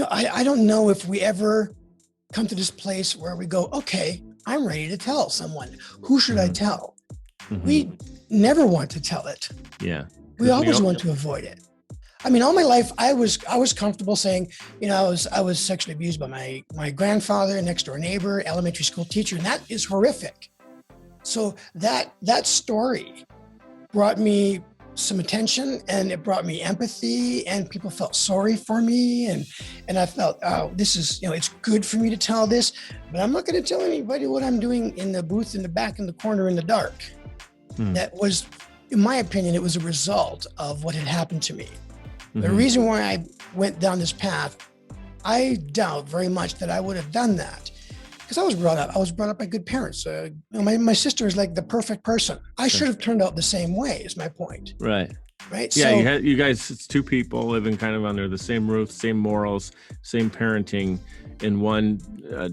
I don't know if we ever come to this place where we go, okay, I'm ready to tell someone. Who should I tell? We never want to tell it. Yeah. We always want to avoid it. I mean, all my life, I was comfortable saying, I was sexually abused by my grandfather, next door neighbor, elementary school teacher, and that is horrific. So that story brought me some attention, and it brought me empathy, and people felt sorry for me, and I felt, oh, this is, it's good for me to tell this, but I'm not going to tell anybody what I'm doing in the booth in the back in the corner in the dark. That was, in my opinion, it was a result of what had happened to me. The reason why I went down this path, I doubt very much that I would have done that, because I was brought up by good parents. My sister is like the perfect person. I should have turned out the same way, is my point. Right. Right. Yeah. So, you guys, it's two people living kind of under the same roof, same morals, same parenting, and one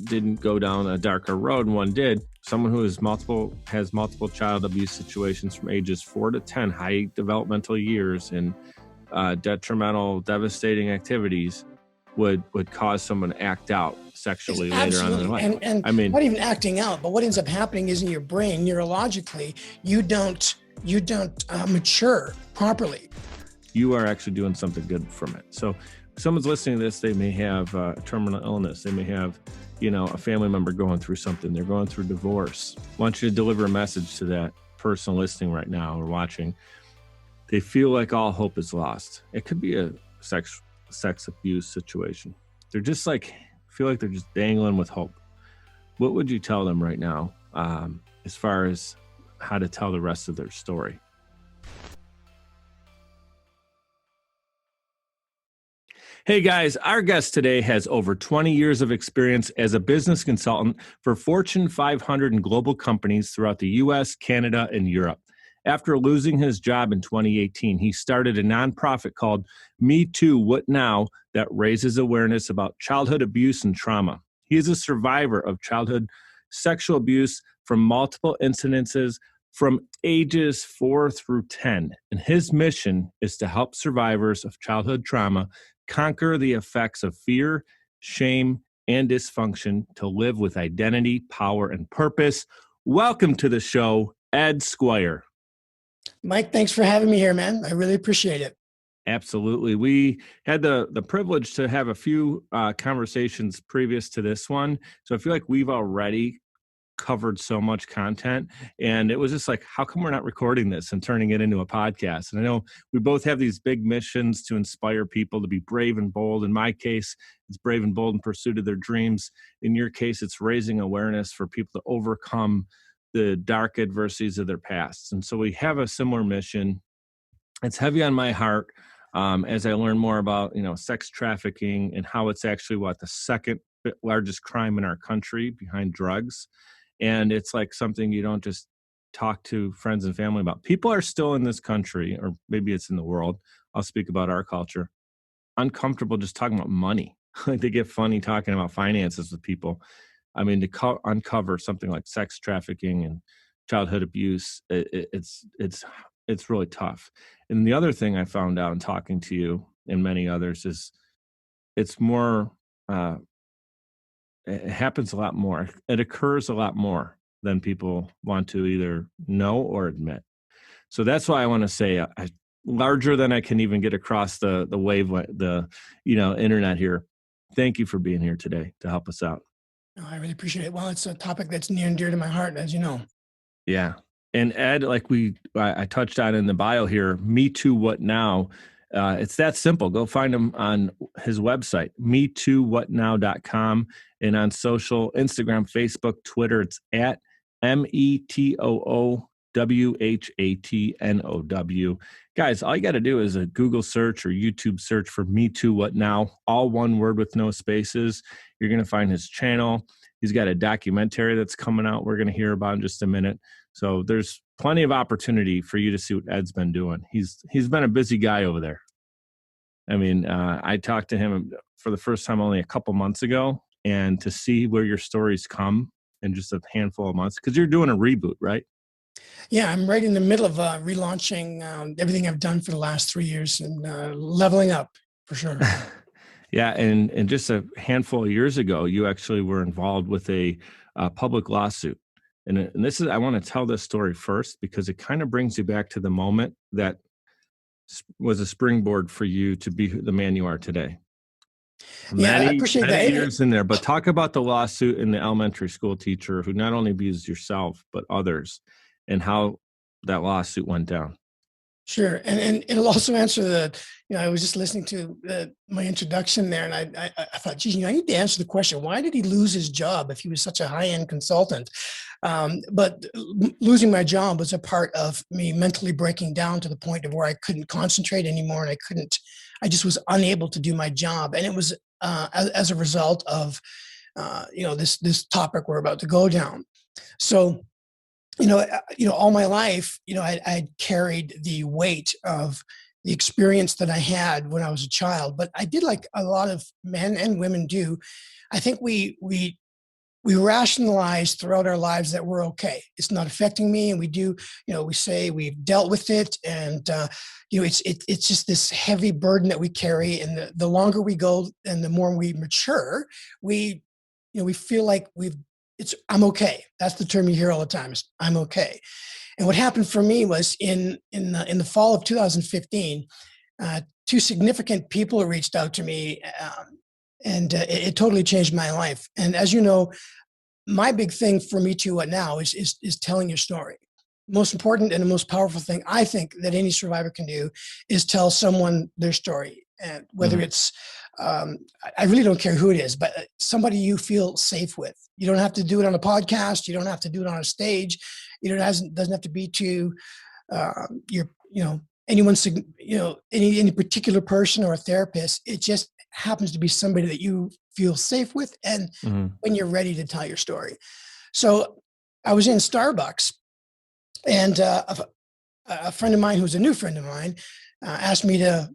didn't go down a darker road and one did. Someone who has multiple child abuse situations from ages 4 to 10, high developmental years, and detrimental, devastating activities would cause someone to act out sexually later on in their life. And I mean, not even acting out, but what ends up happening is in your brain, neurologically, you don't mature properly. You are actually doing something good from it. So if someone's listening to this, they may have a terminal illness. They may have, a family member going through something. They're going through divorce. I want you to deliver a message to that person listening right now or watching. They feel like all hope is lost. It could be a sex abuse situation. They're just feel like they're just dangling with hope. What would you tell them right now as far as how to tell the rest of their story? Hey guys, our guest today has over 20 years of experience as a business consultant for Fortune 500 and global companies throughout the US, Canada, and Europe. After losing his job in 2018, he started a nonprofit called Me Too, What Now? That raises awareness about childhood abuse and trauma. He is a survivor of childhood sexual abuse from multiple incidences from ages 4 through 10. And his mission is to help survivors of childhood trauma conquer the effects of fear, shame, and dysfunction to live with identity, power, and purpose. Welcome to the show, Ed Squire. Mike, thanks for having me here, man. I really appreciate it. Absolutely. We had the privilege to have a few conversations previous to this one. So I feel like we've already covered so much content, and it was just like, how come we're not recording this and turning it into a podcast? And I know we both have these big missions to inspire people to be brave and bold. In my case, it's brave and bold in pursuit of their dreams. In your case, it's raising awareness for people to overcome the dark adversities of their past. And so we have a similar mission. It's heavy on my heart as I learn more about, sex trafficking and how it's actually the second largest crime in our country behind drugs. And it's like something you don't just talk to friends and family about. People are still in this country, or maybe it's in the world, I'll speak about our culture, uncomfortable just talking about money. Like they get funny talking about finances with people. I mean, to uncover something like sex trafficking and childhood abuse, it's really tough. And the other thing I found out in talking to you and many others is it's more, it happens a lot more. It occurs a lot more than people want to either know or admit. So that's why I want to say larger than I can even get across the wave, internet here. Thank you for being here today to help us out. Oh, I really appreciate it. Well, it's a topic that's near and dear to my heart, as you know. Yeah. And Ed, like I touched on in the bio here, Me Too, What Now? It's that simple. Go find him on his website, metoowhatnow.com, and on social, Instagram, Facebook, Twitter, it's at METOOWHATNOW. Guys, all you got to do is a Google search or YouTube search for Me Too, What Now? All one word with no spaces. You're going to find his channel. He's got a documentary that's coming out we're going to hear about in just a minute. So there's plenty of opportunity for you to see what Ed's been doing. He's been a busy guy over there. I mean, I talked to him for the first time only a couple months ago, and to see where your stories come in just a handful of months, because you're doing a reboot, right? Yeah, I'm right in the middle of relaunching everything I've done for the last 3 years and leveling up for sure. Yeah, and just a handful of years ago, you actually were involved with a public lawsuit, and this is I want to tell this story first because it kind of brings you back to the moment that was a springboard for you to be the man you are today. Yeah, I Many appreciate many that. years in there, but talk about the lawsuit and the elementary school teacher who not only abused yourself but others, and how that lawsuit went down. Sure, and it'll also answer I was just listening to my introduction there, and I thought, geez, I need to answer the question: why did he lose his job if he was such a high-end consultant? But losing my job was a part of me mentally breaking down to the point of where I couldn't concentrate anymore, and I just was unable to do my job, and it was as a result of this topic we're about to go down. So all my life, I carried the weight of the experience that I had when I was a child. But I did, like a lot of men and women do. I think we rationalize throughout our lives that we're okay. It's not affecting me, and we do. We say we've dealt with it, and it's just this heavy burden that we carry. And the longer we go, and the more we mature, we feel like I'm okay. That's the term you hear all the time, is I'm okay. And what happened for me was in the fall of 2015, two significant people reached out to me, and it totally changed my life. And as you know, my big thing for Me Too now is telling your story. Most important and the most powerful thing I think that any survivor can do is tell someone their story, and whether it's I really don't care who it is, but somebody you feel safe with. You don't have to do it on a podcast. You don't have to do it on a stage. It doesn't have to be to your anyone's any particular person or a therapist. It just happens to be somebody that you feel safe with, and when you're ready to tell your story. So I was in Starbucks, and a friend of mine who's a new friend of mine asked me to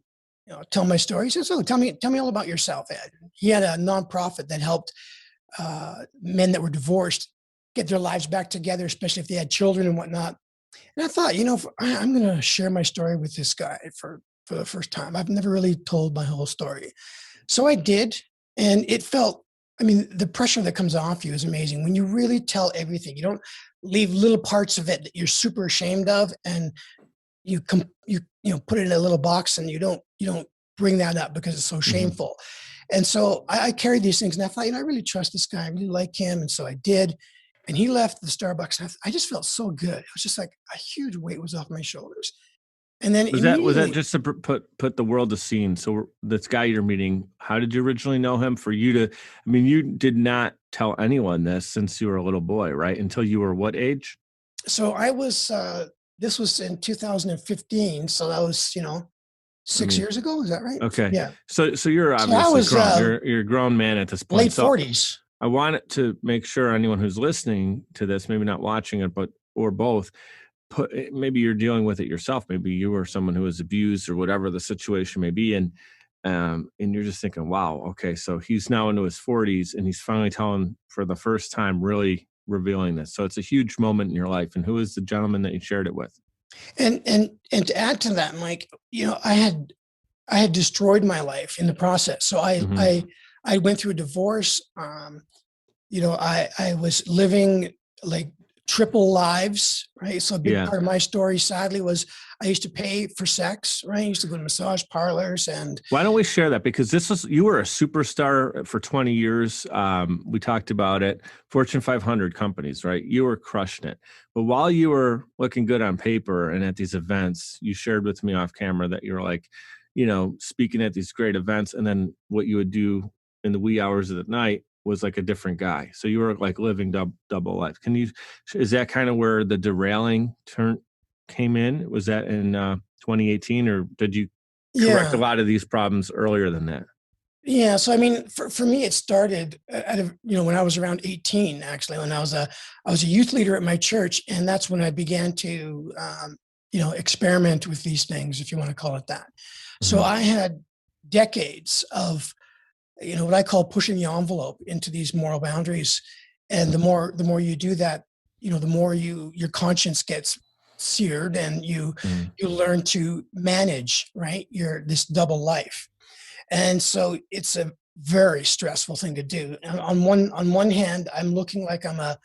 tell my story. He said, "So tell me all about yourself, Ed." He had a nonprofit that helped men that were divorced get their lives back together, especially if they had children and whatnot. And I thought, I'm going to share my story with this guy for the first time. I've never really told my whole story. So I did, and it felt, the pressure that comes off you is amazing. When you really tell everything, you don't leave little parts of it that you're super ashamed of, and you put it in a little box, and you don't bring that up because it's so shameful. And so I carried these things, and I thought, I really trust this guy. I really like him. And so I did. And he left the Starbucks, and I just felt so good. It was just like a huge weight was off my shoulders. And then was that just to put the world to scene? So this guy you're meeting, how did you originally know him? For you to, you did not tell anyone this since you were a little boy, right? Until you were what age? So I was, this was in 2015. So that was, 6 years ago. Is that right? Okay. Yeah. So you're obviously grown. You're a grown man at this point. Late 40s. I want to make sure anyone who's listening to this, maybe not watching it, or both, maybe you're dealing with it yourself. Maybe you were someone who was abused or whatever the situation may be. And you're just thinking, wow, okay, so he's now into his 40s and he's finally telling for the first time, really revealing this. So it's a huge moment in your life. And who is the gentleman that you shared it with? And to add to that, Mike, I had destroyed my life in the process. So I went through a divorce. I was living like triple lives, right? So a big part of my story, sadly, was I used to pay for sex, right? I used to go to massage parlors. And why don't we share that? Because you were a superstar for 20 years. We talked about it. Fortune 500 companies, right? You were crushing it. But while you were looking good on paper and at these events, you shared with me off camera that you were like, speaking at these great events. And then what you would do in the wee hours of the night was like a different guy. So you were like living double life. Is that kind of where the derailing turn came in? Was that in 2018, or did you correct a lot of these problems earlier than that? Yeah. So, for me, it started when I was around 18, actually, when I was a youth leader at my church. And that's when I began to, experiment with these things, if you want to call it that. So I had decades of, what I call pushing the envelope into these moral boundaries. And the more you do that, the more your conscience gets seared, and you learn to manage, right, this double life. And so it's a very stressful thing to do. And on one hand, I'm looking like I'm a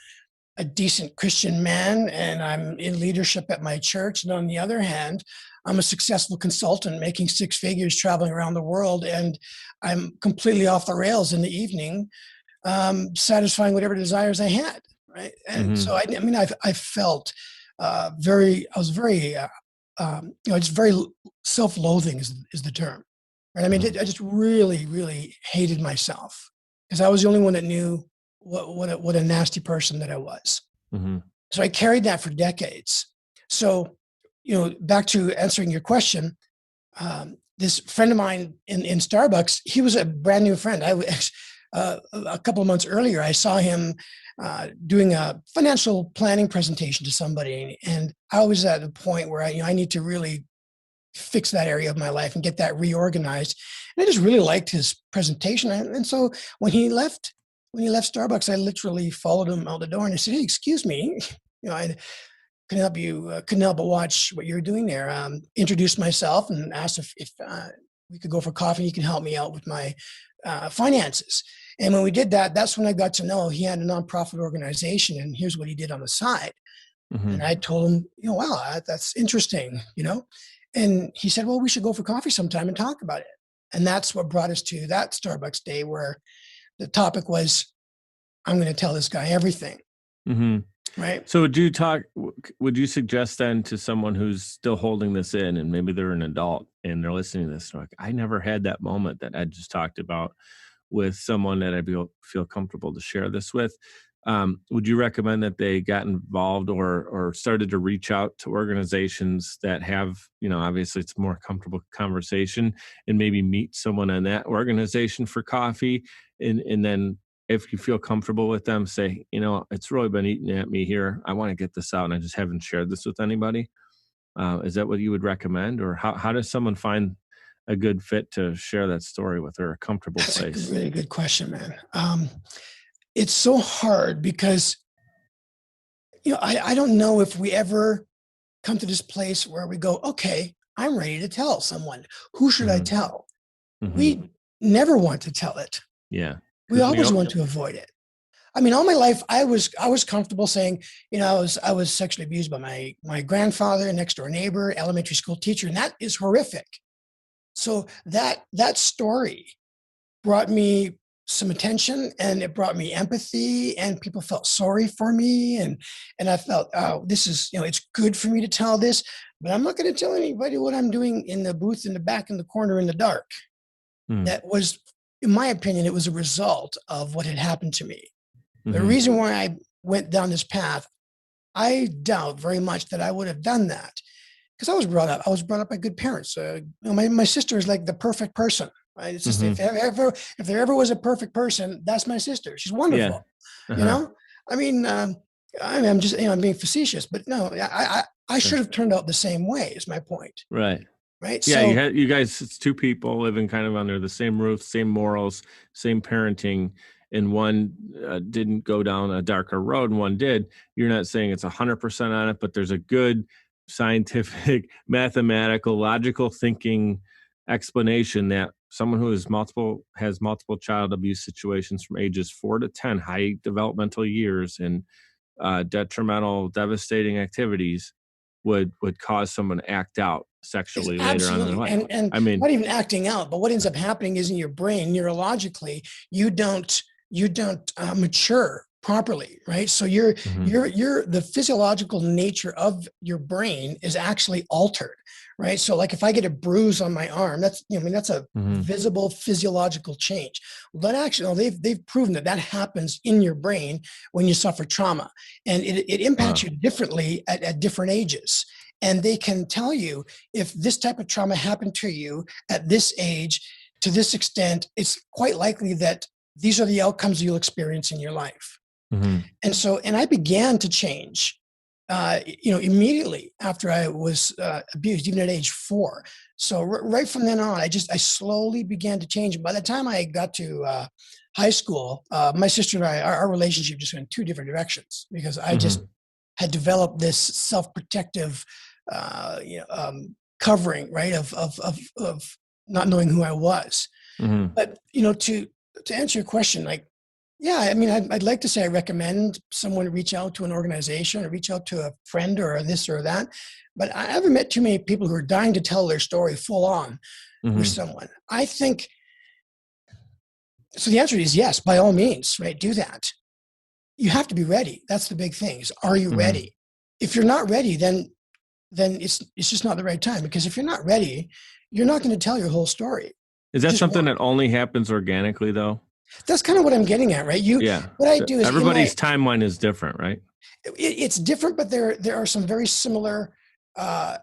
decent Christian man and I'm in leadership at my church. And on the other hand, I'm a successful consultant making six figures traveling around the world. And I'm completely off the rails in the evening, satisfying whatever desires I had. Right. And Mm-hmm. so, I mean, I felt I was very, it's very self-loathing is the term. Right. I mean, Mm-hmm. I just really, really hated myself because I was the only one that knew what a nasty person that I was. Mm-hmm. So I carried that for decades. So, back to answering your question, this friend of mine in Starbucks, he was a brand new friend. A couple of months earlier, I saw him doing a financial planning presentation to somebody, and I was at a point where I need to really fix that area of my life and get that reorganized. And I just really liked his presentation, and so when he left Starbucks, I literally followed him out the door and I said, "Hey, excuse me, I couldn't help but watch what you're doing there." Introduced myself and asked if we could go for coffee. You can help me out with my finances. And when we did that, that's when I got to know he had a nonprofit organization, and here's what he did on the side. Mm-hmm. And I told him, wow, that's interesting. And he said, well, we should go for coffee sometime and talk about it. And that's what brought us to that Starbucks day where the topic was, I'm going to tell this guy everything. Mm-hmm. Right. So would you suggest then to someone who's still holding this in and maybe they're an adult and they're listening to this, they're like, I never had that moment that Ed just talked about with someone that I feel comfortable to share this with. Would you recommend that they got involved or started to reach out to organizations that have, obviously it's a more comfortable conversation, and maybe meet someone in that organization for coffee, and then if you feel comfortable with them, say, it's really been eating at me here. I want to get this out and I just haven't shared this with anybody. Is that what you would recommend? Or how does someone find a good fit to share that story with, or a comfortable That's a place? really good question, man. It's so hard because, I don't know if we ever come to this place where we go, okay, I'm ready to tell someone. Who should I Mm-hmm. tell? Mm-hmm. We never want to tell it. Yeah. We always want to avoid it. I mean, all my life, I was comfortable saying, I was sexually abused by my grandfather, next door neighbor, elementary school teacher, and that is horrific. So that story brought me some attention, and it brought me empathy, and people felt sorry for me, and I felt, oh, this is, it's good for me to tell this, but I'm not going to tell anybody what I'm doing in the booth in the back in the corner in the dark. That was, in my opinion, it was a result of what had happened to me. The Mm-hmm. reason why I went down this path, I doubt very much that I would have done that because I was brought up by good parents. My sister is like the perfect person. Right? It's just Mm-hmm. if there ever was a perfect person, that's my sister. She's Yeah. wonderful. Uh-huh. I mean, I'm just I'm being facetious, but no, I Sure. should have turned out the same way. Is my point. Right. Right. Yeah, So you guys, it's two people living kind of under the same roof, same morals, same parenting, and one didn't go down a darker road and one did. You're not saying it's 100% on it, but there's a good scientific, mathematical, logical thinking explanation that someone who has multiple child abuse situations from ages 4 to 10, high developmental years, and detrimental, devastating activities would cause someone to act out it's sexually later on in their absolutely, life. and I mean, not even acting out, but what ends up happening is in your brain, neurologically, you don't mature properly, right? So mhm, the physiological nature of your brain is actually altered, right? So like if I get a bruise on my arm, that's a mhm, visible physiological change. Well, that actually, they've proven that happens in your brain when you suffer trauma, and it impacts wow, you differently at different ages. And they can tell you if this type of trauma happened to you at this age, to this extent, it's quite likely that these are the outcomes you'll experience in your life. mhm, And I began to change, immediately after I was abused, even at age 4. So right from then on, I slowly began to change. By the time I got to high school, my sister and I, our relationship just went 2 different directions because I just mhm, had developed this self-protective, covering, right, of not knowing who I was. Mm-hmm. But, to answer your question, like, yeah, I mean, I'd like to say I recommend someone reach out to an organization or reach out to a friend or this or that. But I haven't met too many people who are dying to tell their story full on with Mm-hmm. someone. I think, so the answer is yes, by all means, right? Do that. You have to be ready. That's the big thing is, are you Mm-hmm. ready? If you're not ready, then it's just not the right time, because if you're not ready, you're not going to tell your whole story. Is You that just something won't. that only happens organically though? That's kind of what I'm getting at, right? Yeah. What I do is Everybody's timeline is different, right? it's different, but there are some very similar, uh,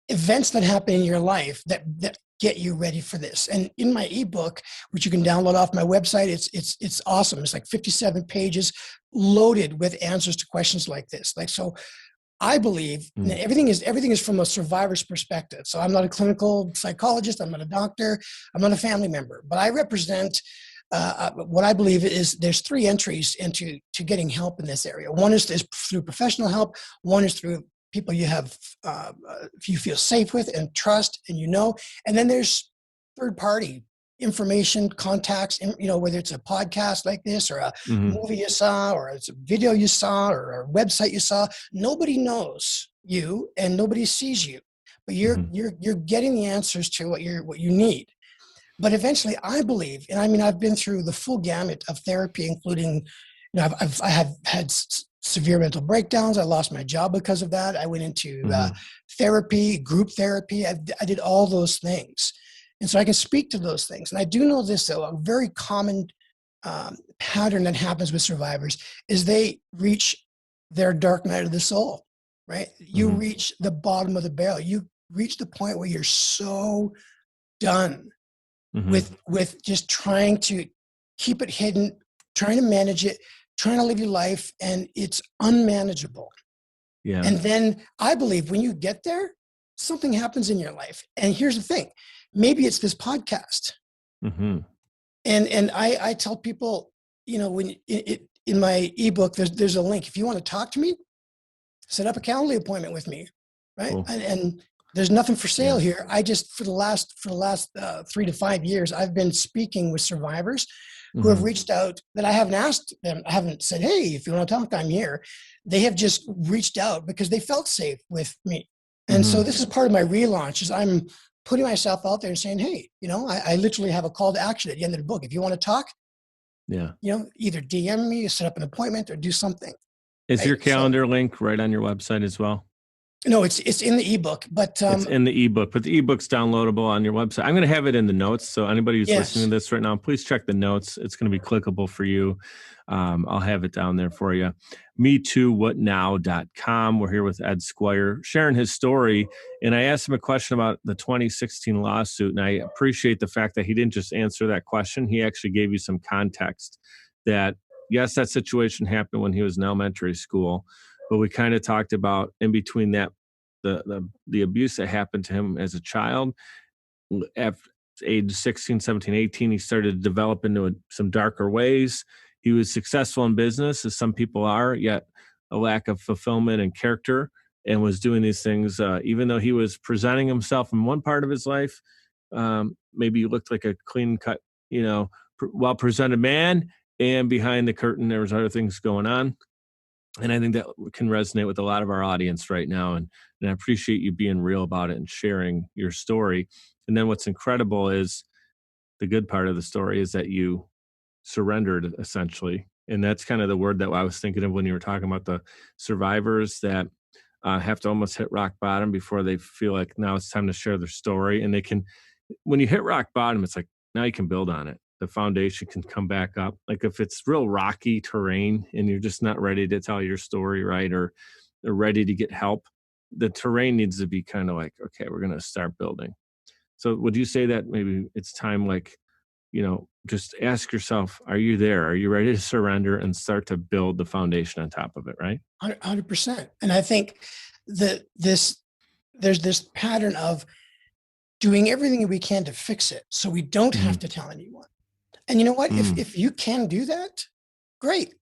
events that happen in your life that get you ready for this. And in my ebook, which you can download off my website, it's awesome. It's like 57 pages loaded with answers to questions like this. Like, so I believe everything is from a survivor's perspective. So I'm not a clinical psychologist. I'm not a doctor. I'm not a family member, but I represent what I believe is there's three entries into getting help in this area. One is through professional help. One is through people you have, you feel safe with and trust, and then there's third party information, contacts, whether it's a podcast like this or a Mm-hmm. movie you saw or it's a video you saw or a website you saw. Nobody knows you and nobody sees you, but Mm-hmm. you're getting the answers to what you need. But eventually, I believe, and I mean, I've been through the full gamut of therapy, including, I have had severe mental breakdowns. I lost my job because of that. I went into Mm-hmm. therapy, group therapy. I did all those things. And so I can speak to those things. And I do know this, though, a very common pattern that happens with survivors is they reach their dark night of the soul, right? You Mm-hmm. reach the bottom of the barrel. You reach the point where you're so done Mm-hmm. with just trying to keep it hidden, trying to manage it, trying to live your life, and it's unmanageable. Yeah. And then I believe when you get there, something happens in your life. And here's the thing, maybe it's this podcast. Mm-hmm. And I tell people, when in my ebook, there's a link. If you want to talk to me, set up a Calendly appointment with me, right? Cool. And there's nothing for sale Yeah. here. I just for the last 3 to 5 years, I've been speaking with survivors who have Mm-hmm. reached out that I haven't asked them. I haven't said, "Hey, if you want to talk, I'm here." They have just reached out because they felt safe with me. And so Mm-hmm. this is part of my relaunch. Is I'm putting myself out there and saying, "Hey, I literally have a call to action at the end of the book. If you want to talk, Yeah. either DM me, set up an appointment, or do something." Is your Right? So calendar link right on your website as well? no, it's in the ebook, but It's in the ebook, but the ebook's downloadable on your website. I'm going to have it in the notes. So anybody who's listening yes. to this right now, please check the notes. It's going to be clickable for you. I'll have it down there for you. MeTooWhatNow.com. We're here with Ed Squire sharing his story. And I asked him a question about the 2016 lawsuit. And I appreciate the fact that he didn't just answer that question. He actually gave you some context that, yes, that situation happened when he was in elementary school. But we kind of talked about in between that, the abuse that happened to him as a child. At age 16, 17, 18, he started to develop into some darker ways. He was successful in business, as some people are, yet a lack of fulfillment and character, and was doing these things, even though he was presenting himself in one part of his life. Maybe he looked like a clean cut, well-presented man, and behind the curtain, there was other things going on. And I think that can resonate with a lot of our audience right now. And I appreciate you being real about it and sharing your story. And then what's incredible is the good part of the story is that you surrendered essentially. And that's kind of the word that I was thinking of when you were talking about the survivors that have to almost hit rock bottom before they feel like now it's time to share their story. And they can, when you hit rock bottom, it's like now you can build on it. The foundation can come back up. Like if it's real rocky terrain and you're just not ready to tell your story, right, or ready to get help, the terrain needs to be kind of like, okay, we're going to start building. So would you say that maybe it's time, like, just ask yourself, are you there? Are you ready to surrender and start to build the foundation on top of it, right? 100%. And I think that there's this pattern of doing everything we can to fix it so we don't have to tell anyone. And you know what? If you can do that, great.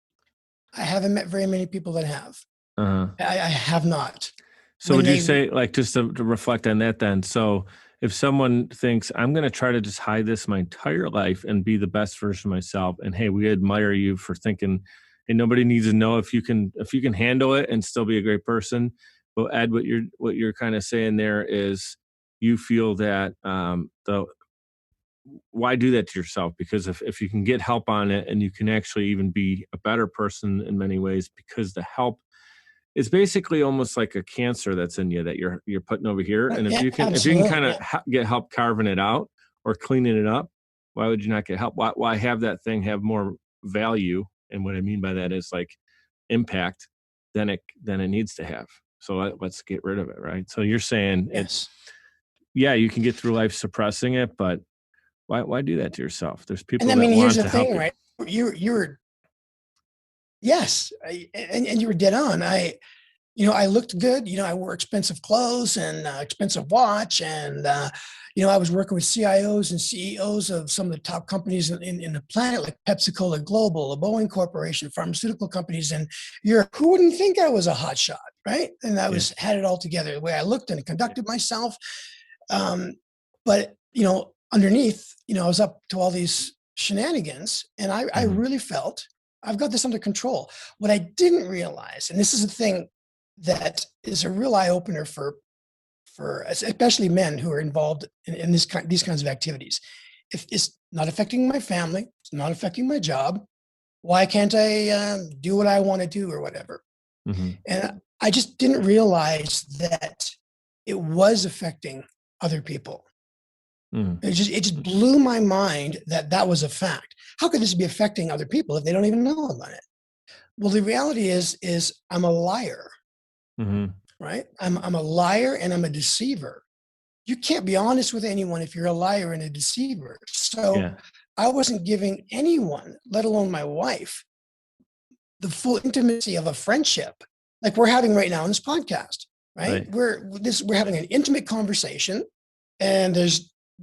I haven't met very many people that have. Uh-huh. I have not. So would you say, like, just to reflect on that then, so if someone thinks I'm going to try to just hide this my entire life and be the best version of myself, and hey, we admire you for thinking, hey, nobody needs to know if you can handle it and still be a great person. But Ed, what you're kind of saying there is you feel that why do that to yourself? Because if you can get help on it, and you can actually even be a better person in many ways, because the help is basically almost like a cancer that's in you that you're putting over here. And if you can kind of get help carving it out or cleaning it up, why would you not get help? Why have that thing have more value? And what I mean by that is like impact than it needs to have. So let's get rid of it, right? So you're saying you can get through life suppressing it, but why do that to yourself? There's people that want to help you. Right? You're yes, and you were dead on. I looked good. I wore expensive clothes and expensive watch, and I was working with CIOs and CEOs of some of the top companies in the planet, like Pepsi-Cola Global, the Boeing Corporation, pharmaceutical companies in Europe. Who wouldn't think I was a hot shot, right? And I had it all together, the way I looked and conducted myself. But underneath, I was up to all these shenanigans, and I really felt I've got this under control. What I didn't realize, and this is a thing that is a real eye opener for especially men who are involved in these kinds of activities. If it's not affecting my family, it's not affecting my job, why can't I do what I want to do or whatever? Mm-hmm. And I just didn't realize that it was affecting other people. Mm. It just blew my mind that was a fact. How could this be affecting other people if they don't even know about it? Well, the reality is I'm a liar, right? I'm a liar and I'm a deceiver. You can't be honest with anyone if you're a liar and a deceiver. So I wasn't giving anyone, let alone my wife, the full intimacy of a friendship like we're having right now in this podcast, right? We're having an intimate conversation, and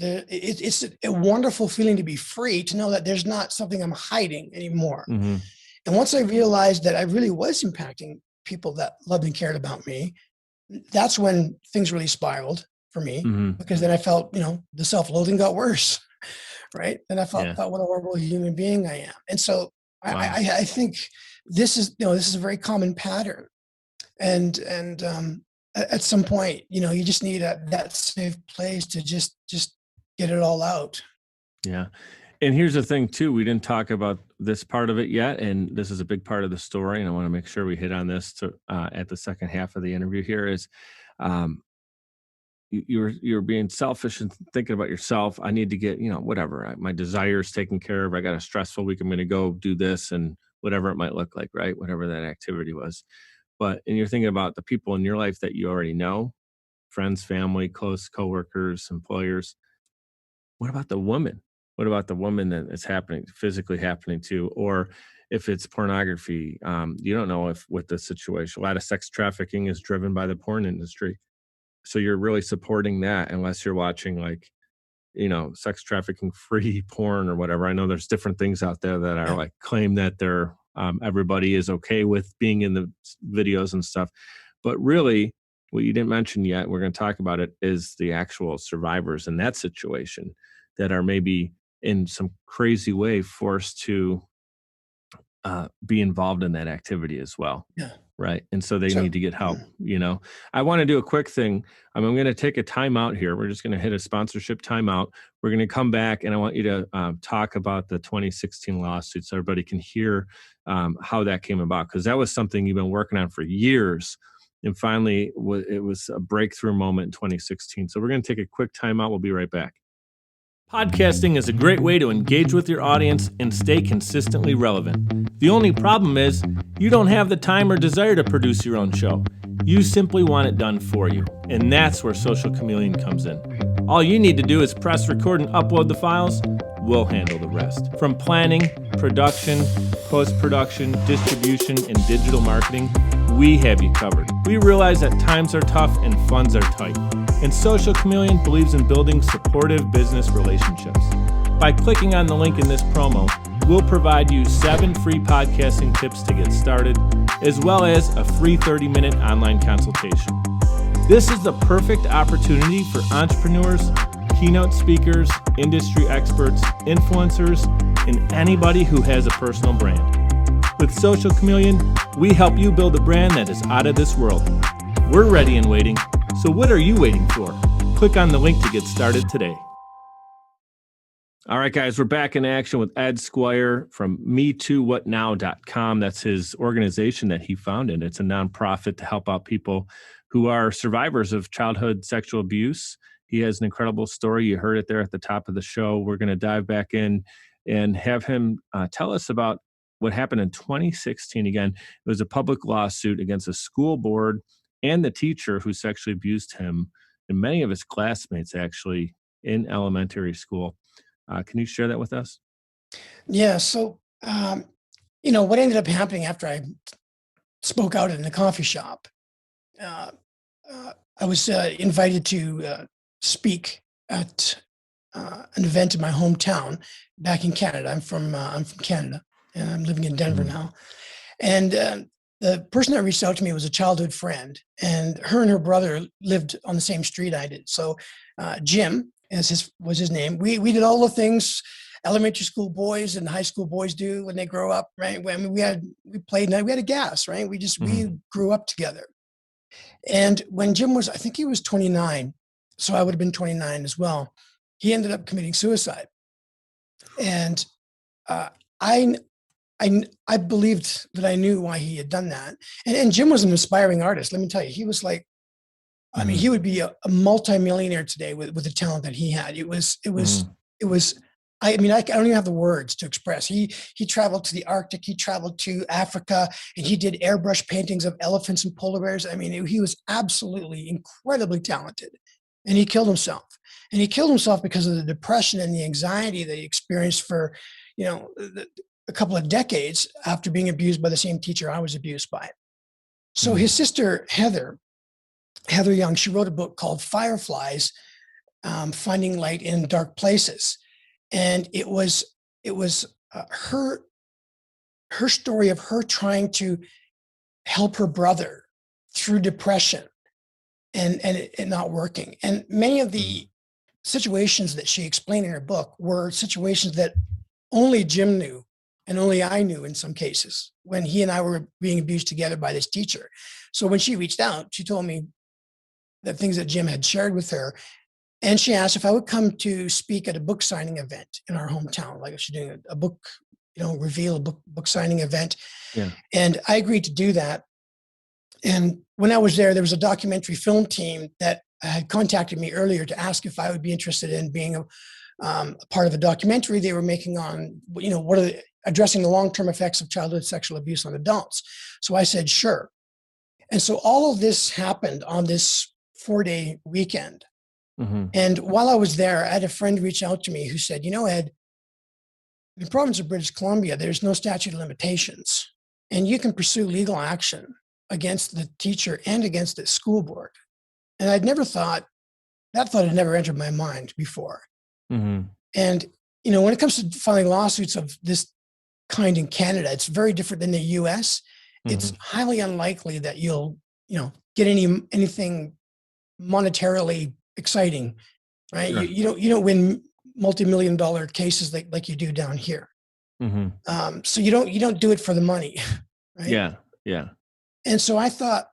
it's a wonderful feeling to be free, to know that there's not something I'm hiding anymore. Mm-hmm. And once I realized that I really was impacting people that loved and cared about me, that's when things really spiraled for me, because then I felt, the self-loathing got worse, right? And I thought what a horrible human being I am. And so I think this is a very common pattern. And at some point, you just need that safe place to just get it all out. Yeah. And here's the thing too, we didn't talk about this part of it yet, and this is a big part of the story, and I want to make sure we hit on this at the second half of the interview here is, you're being selfish and thinking about yourself. I need to get, whatever, my desire is taken care of. I got a stressful week. I'm going to go do this, and whatever it might look like, right? Whatever that activity was. And you're thinking about the people in your life that you already know, friends, family, close coworkers, employers. What about the woman? What about the woman that it's physically happening to? Or if it's pornography, you don't know what the situation. A lot of sex trafficking is driven by the porn industry. So you're really supporting that unless you're watching sex trafficking free porn or whatever. I know there's different things out there that are claim that they're everybody is okay with being in the videos and stuff. But really, what you didn't mention yet, we're going to talk about it, is the actual survivors in that situation that are maybe in some crazy way forced to be involved in that activity as well. Yeah. Right. And so they need to get help. I want to do a quick thing. I'm going to take a timeout here. We're just going to hit a sponsorship timeout. We're going to come back, and I want you to talk about the 2016 lawsuit so everybody can hear how that came about, because that was something you've been working on for years. And finally, it was a breakthrough moment in 2016. So we're going to take a quick timeout. We'll be right back. Podcasting is a great way to engage with your audience and stay consistently relevant. The only problem is you don't have the time or desire to produce your own show. You simply want it done for you. And that's where Social Chameleon comes in. All you need to do is press record and upload the files. We'll handle the rest. From planning, production, post-production, distribution, and digital marketing, we have you covered. We realize that times are tough and funds are tight. And Social Chameleon believes in building supportive business relationships. By clicking on the link in this promo, we'll provide you 7 free podcasting tips to get started, as well as a free 30-minute online consultation. This is the perfect opportunity for entrepreneurs, keynote speakers, industry experts, influencers, and anybody who has a personal brand. With Social Chameleon, we help you build a brand that is out of this world. We're ready and waiting, so what are you waiting for? Click on the link to get started today. All right, guys, we're back in action with Ed Squire from MeTooWhatNow.com. That's his organization that he founded. It's a nonprofit to help out people who are survivors of childhood sexual abuse. He has an incredible story. You heard it there at the top of the show. We're going to dive back in and have him tell us about what happened in 2016. Again, it was a public lawsuit against a school board and the teacher who sexually abused him and many of his classmates, actually, in elementary school. Can you share that with us? Yeah. So, what ended up happening after I spoke out in the coffee shop, I was invited to speak at an event in my hometown back in Canada. I'm from Canada, and I'm living in Denver now. And the person that reached out to me was a childhood friend, and her brother lived on the same street I did. So Jim, was his name. We did all the things elementary school boys and high school boys do when they grow up, right? I mean, we played, we had a gas, right? We grew up together. And when Jim was, I think he was 29, so I would have been 29 as well. He ended up committing suicide, and I believed that I knew why he had done that. And Jim was an aspiring artist. Let me tell you, he was like, I mean, he would be a multimillionaire today with the talent that he had. It was. I mean, I don't even have the words to express. He traveled to the Arctic. He traveled to Africa, and he did airbrush paintings of elephants and polar bears. I mean, he was absolutely incredibly talented, and he killed himself. And he killed himself because of the depression and the anxiety that he experienced for, a couple of decades after being abused by the same teacher I was abused by. So his sister Heather Young, she wrote a book called Fireflies, Finding Light in Dark Places. And it was her story of her trying to help her brother through depression and it not working. And many of the situations that she explained in her book were situations that only Jim knew and only I knew in some cases when he and I were being abused together by this teacher. So when she reached out, she told me the things that Jim had shared with her. And she asked if I would come to speak at a book signing event in our hometown, like she's doing a book, reveal a book signing event. Yeah. And I agreed to do that. And when I was there was a documentary film team that had contacted me earlier to ask if I would be interested in being a part of a documentary they were making on, addressing the long-term effects of childhood sexual abuse on adults. So I said, sure. And so all of this happened on this 4-day weekend. And while I was there, I had a friend reach out to me who said, Ed, in the province of British Columbia, there's no statute of limitations, and you can pursue legal action against the teacher and against the school board. And I'd never thought, that thought had never entered my mind before. And, when it comes to filing lawsuits of this kind in Canada, it's very different than the US. It's highly unlikely that you'll, get anything monetarily exciting, right? Sure. You don't win multi-million-dollar cases like you do down here. So you don't do it for the money, right? Yeah. And so I thought,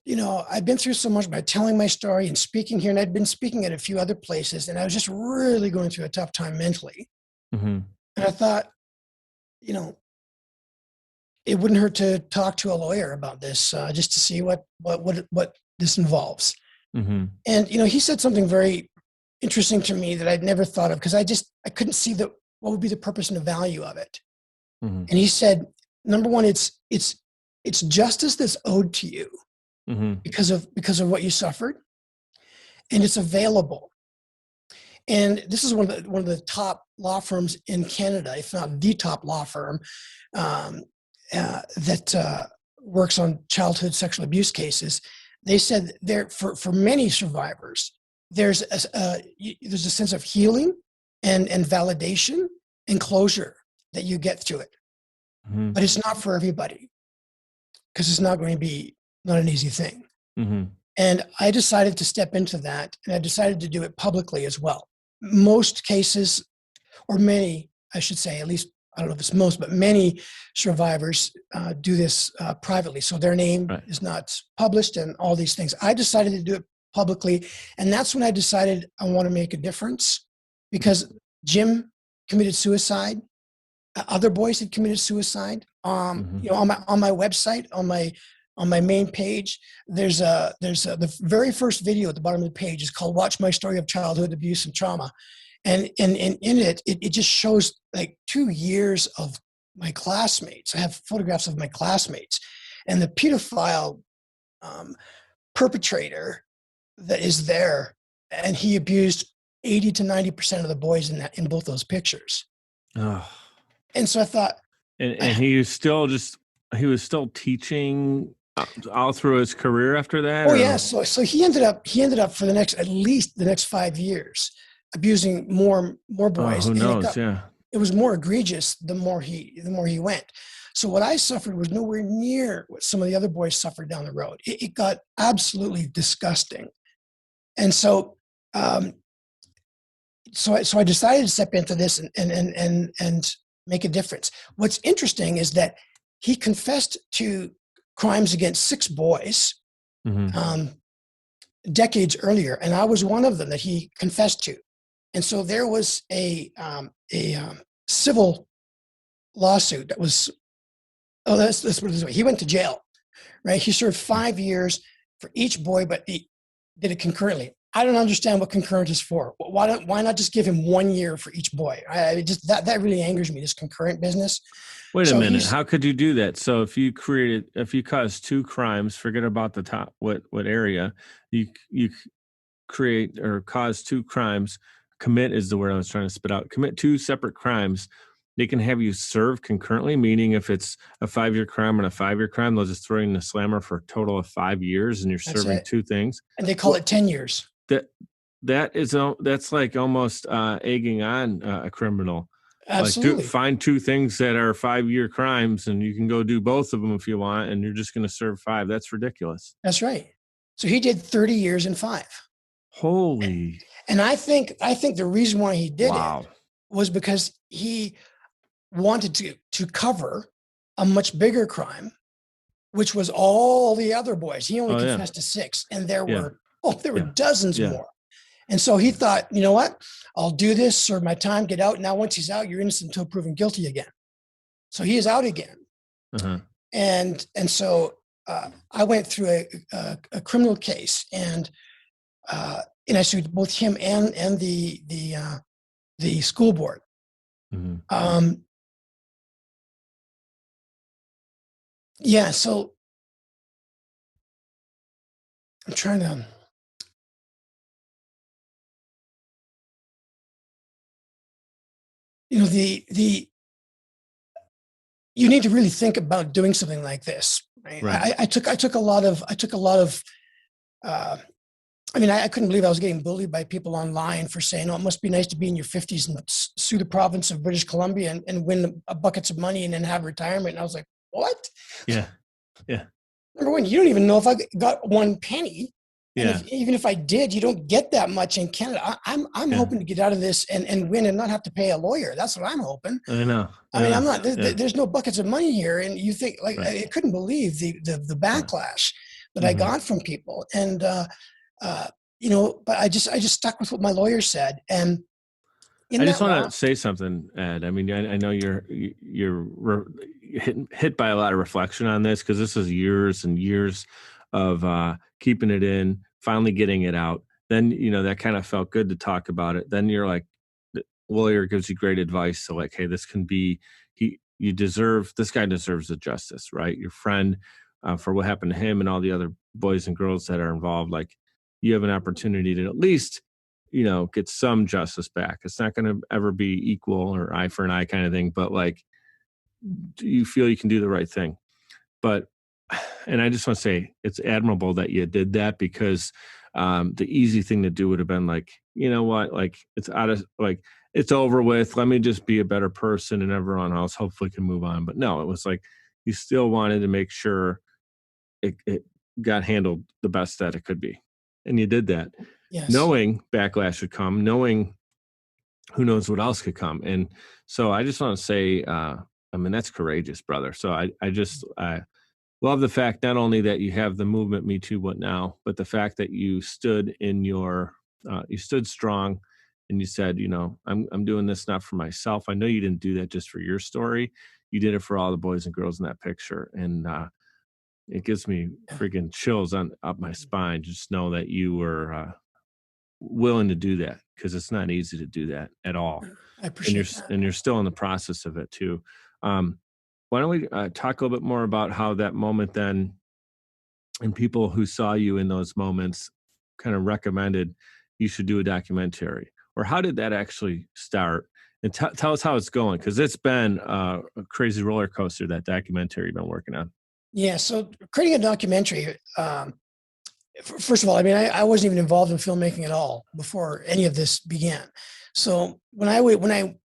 I've been through so much by telling my story and speaking here, and I'd been speaking at a few other places, and I was just really going through a tough time mentally. And I thought, it wouldn't hurt to talk to a lawyer about this, just to see what this involves. And, he said something very interesting to me that I'd never thought of, because I couldn't see what would be the purpose and the value of it. And he said, number one, it's justice that's owed to you because of what you suffered, and it's available. And this is one of the top law firms in Canada, if not the top law firm, that works on childhood sexual abuse cases. They said for many survivors, there's a sense of healing and validation and closure that you get through it. But it's not for everybody, because it's not going to be not an easy thing. And I decided to step into that, and I decided to do it publicly as well. Most cases, or many, I should say, at least, I don't know if it's most, but many survivors do this privately. So their name is not published and all these things. I decided to do it publicly. And that's when I decided I want to make a difference, because Jim committed suicide. Other boys had committed suicide. You know, on my website, on my main page, there's the very first video at the bottom of the page is called "Watch My Story of Childhood Abuse and Trauma," and in it just shows like 2 years of my classmates. I have photographs of my classmates, and the pedophile perpetrator that is there, and he abused 80 to 90% of the boys in both those pictures. Oh. And so I thought, and he was still teaching all through his career after that. Oh yeah, so he ended up for at least the next 5 years abusing more boys. Who knows? It was more egregious the more he went. So what I suffered was nowhere near what some of the other boys suffered down the road. It got absolutely disgusting. And so so I decided to step into this and make a difference. What's interesting is that he confessed to crimes against 6 boys decades earlier, and I was one of them that he confessed to. And so there was a civil lawsuit that was, let's put it this way. He went to jail, right? He served 5 years for each boy, but he did it concurrently. I don't understand what concurrent is for. Why not just give him 1 year for each boy? That really angers me, this concurrent business. Wait a minute. How could you do that? So if you caused 2 crimes, forget about the top, what area, you create or cause 2 crimes, commit is the word I was trying to spit out, commit 2 separate crimes, they can have you serve concurrently, meaning if it's a 5-year crime and a 5-year crime, they'll just throw you in the slammer for a total of 5 years and you're serving 2 things. And they call it 10 years. That's like almost egging on a criminal. Absolutely. Like find 2 things that are 5-year crimes and you can go do both of them if you want, and you're just going to serve 5. That's ridiculous. That's right. So he did 30 years and 5. Holy. And I think the reason why he did it was because he wanted to cover a much bigger crime, which was all the other boys. He only confessed to 6, and there were dozens more. And so he thought, you know what? I'll do this, serve my time, get out. Now, once he's out, you're innocent until proven guilty again. So he is out again. And so I went through a criminal case, and I sued both him and the school board. So I'm trying to. You know, you need to really think about doing something like this. Right? I took a lot of. I couldn't believe I was getting bullied by people online for saying, "Oh, it must be nice to be in your 50s and sue the province of British Columbia and win buckets of money and then have retirement." And I was like, "What?" Yeah. Number one, you don't even know if I got 1 penny. And even if I did, you don't get that much in Canada. I'm hoping to get out of this and win and not have to pay a lawyer. That's what I'm hoping. I know. I'm not. There's no buckets of money here, and you think I couldn't believe the backlash that I got from people, and but I just stuck with what my lawyer said, and I just want to say something, Ed. I mean, I know you're hit by a lot of reflection on this, because this is years and years of keeping it in, finally getting it out. Then, that kind of felt good to talk about it. Then you're like, the lawyer gives you great advice. So like, hey, this can be, this guy deserves the justice, right? Your friend, for what happened to him and all the other boys and girls that are involved, like, you have an opportunity to at least, get some justice back. It's not going to ever be equal or eye for an eye kind of thing, but like, you feel you can do the right thing. And I just want to say it's admirable that you did that, because the easy thing to do would have been like, you know what, like, it's over with. Let me just be a better person, and everyone else hopefully can move on. But no, it was like, you still wanted to make sure got handled the best that it could be. And you did that. Yes. Knowing backlash would come, knowing who knows what else could come. And so I just want to say, that's courageous, brother. So I love the fact not only that you have the movement Me Too What Now, but the fact that you stood you stood strong, and you said, I'm doing this not for myself. I know you didn't do that just for your story. You did it for all the boys and girls in that picture. And it gives me freaking chills up my spine. Just know that you were willing to do that, because it's not easy to do that at all. I appreciate that. And you're still in the process of it too. Why don't we talk a little bit more about how that moment then, and people who saw you in those moments kind of recommended you should do a documentary, or how did that actually start? And tell us how it's going, because it's been a crazy roller coaster, that documentary you've been working on. Yeah. So creating a documentary, first of all, I wasn't even involved in filmmaking at all before any of this began. So when I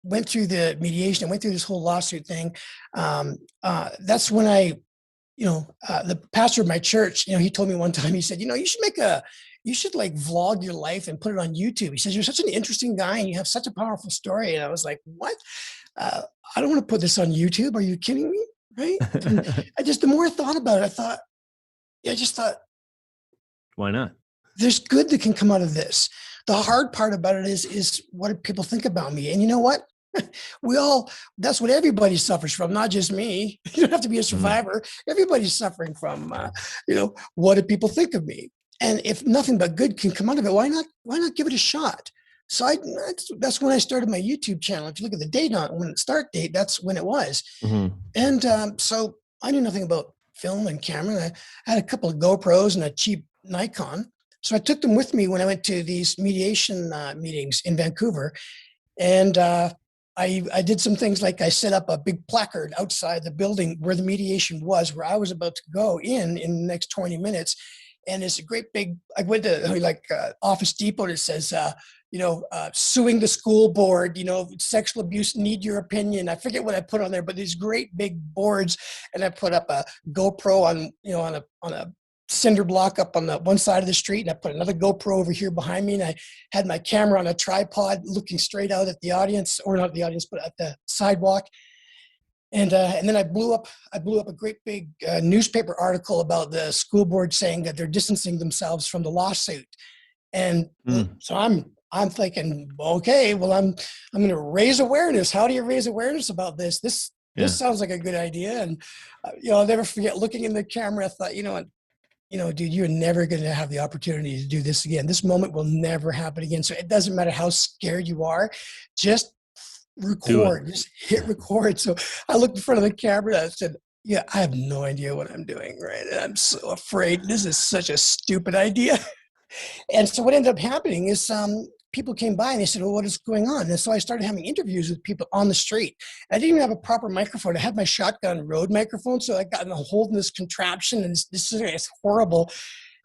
went through the mediation, I went through this whole lawsuit thing. That's when the pastor of my church, he told me one time, he said, you should like vlog your life and put it on YouTube. He says, you're such an interesting guy and you have such a powerful story. And I was like, what? I don't want to put this on YouTube. Are you kidding me? Right. And the more I thought about it, I just thought, why not? There's good that can come out of this. The hard part about it is what do people think about me? And you know what? That's what everybody suffers from, not just me. You don't have to be a survivor. Everybody's suffering from, what do people think of me? And if nothing but good can come out of it, why not give it a shot? So that's when I started my YouTube channel. If you look at the date start date, that's when it was. Mm-hmm. And so I knew nothing about film and camera. I had a couple of GoPros and a cheap Nikon. So I took them with me when I went to these mediation meetings in Vancouver. And I did some things, like I set up a big placard outside the building where the mediation was, where I was about to go in the next 20 minutes. And it's a great big, I went to Office Depot, that says, suing the school board, sexual abuse, need your opinion. I forget what I put on there, but these great big boards. And I put up a GoPro on a cinder block up on the one side of the street. And I put another GoPro over here behind me. And I had my camera on a tripod looking straight out at the audience, or not the audience, but at the sidewalk. And then I blew up a great big newspaper article about the school board saying that they're distancing themselves from the lawsuit. And so I'm thinking, okay, well, I'm going to raise awareness. How do you raise awareness about this? This sounds like a good idea. And I'll never forget looking in the camera. I thought, dude, you're never going to have the opportunity to do this again. This moment will never happen again. So it doesn't matter how scared you are, just record, just hit record. So I looked in front of the camera and I said, yeah, I have no idea what I'm doing, right? And I'm so afraid. This is such a stupid idea. And so what ended up happening is people came by and they said, well, what is going on? And so I started having interviews with people on the street. I didn't even have a proper microphone. I had my shotgun Rode microphone. So I got in a hold in this contraption, and this is horrible.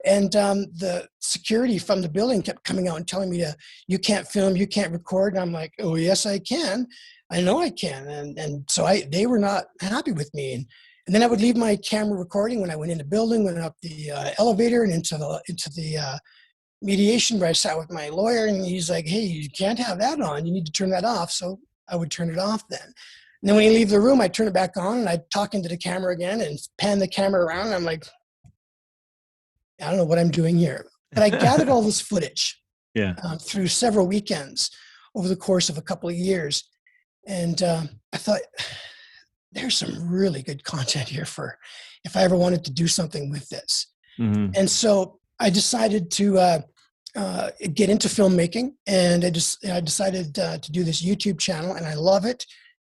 And the security from the building kept coming out and telling me you can't film, you can't record. And I'm like, oh, yes, I can. I know I can. And so they were not happy with me. And then I would leave my camera recording when I went in the building, went up the elevator and into the mediation, where I sat with my lawyer, and he's like, hey, you can't have that on. You need to turn that off. So I would turn it off then. And then when you leave the room, I'd turn it back on, and I'd talk into the camera again and pan the camera around. And I'm like, I don't know what I'm doing here. But I gathered all this footage through several weekends over the course of a couple of years. And I thought, there's some really good content here for if I ever wanted to do something with this. Mm-hmm. And so I decided to get into filmmaking, and I decided to do this YouTube channel, and I love it.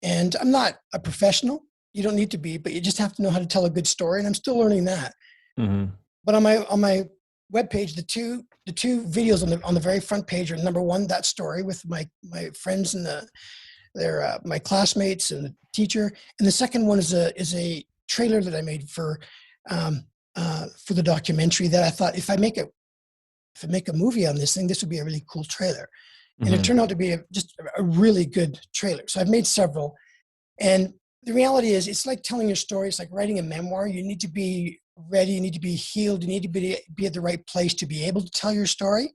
And I'm not a professional. You don't need to be, but you just have to know how to tell a good story. And I'm still learning that. Mm-hmm. But on my webpage, the two videos on the very front page are, number one, that story with my friends and they're my classmates and the teacher, and the second one is a trailer that I made for the documentary, that I thought if I make a movie on this thing, this would be a really cool trailer. Mm-hmm. And it turned out to be just a really good trailer. So I've made several, and the reality is, it's like telling your story. It's like writing a memoir. You need to be ready, you need to be healed, you need to be at the right place to be able to tell your story.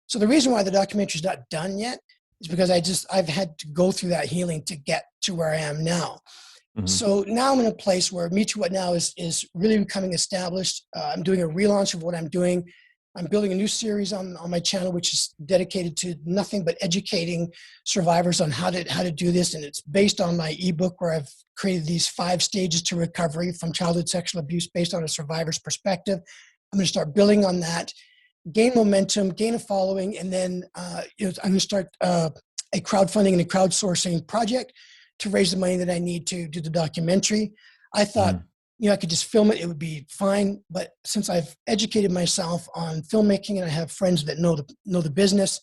So the reason why the documentary is not done yet is because I've had to go through that healing to get to where I am now. Mhm. So now I'm in a place where Me Too What Now is really becoming established. I'm doing a relaunch of what I'm doing. I'm building a new series on my channel, which is dedicated to nothing but educating survivors on how to do this. And it's based on my ebook where I've created these 5 stages to recovery from childhood sexual abuse based on a survivor's perspective. I'm going to start building on that, gain momentum, gain a following, and then I'm going to start a crowdfunding and a crowdsourcing project to raise the money that I need to do the documentary. I thought, Mhm. I could just film it, it would be fine. But since I've educated myself on filmmaking and I have friends that know the business,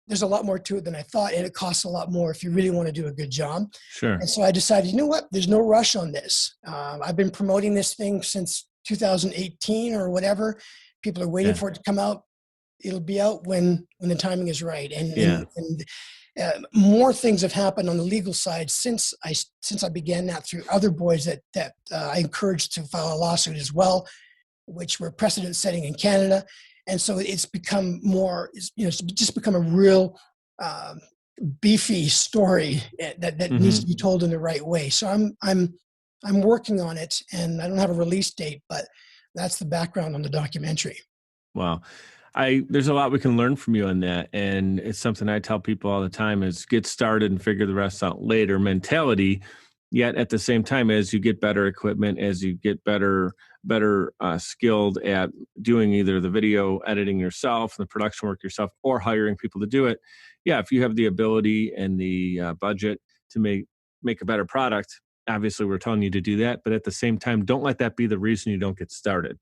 there's a lot more to it than I thought, and it costs a lot more if you really want to do a good job. Sure. And so I decided, you know what? There's no rush on this. I've been promoting this thing since 2018 or whatever. People are waiting Yeah. for it to come out. It'll be out when the timing is right. Yeah. And more things have happened on the legal side since I began that through other boys that I encouraged to file a lawsuit as well, which were precedent setting in Canada. And so it's become more, it's just become a real beefy story that needs to Mhm. be told in the right way. So I'm working on it, and I don't have a release date, but that's the background on the documentary. Wow. There's a lot we can learn from you on that. And it's something I tell people all the time is get started and figure the rest out later mentality. Yet at the same time, as you get better equipment, as you get better skilled at doing either the video editing yourself, the production work yourself, or hiring people to do it. Yeah, if you have the ability and the budget to make a better product, obviously we're telling you to do that. But at the same time, don't let that be the reason you don't get started.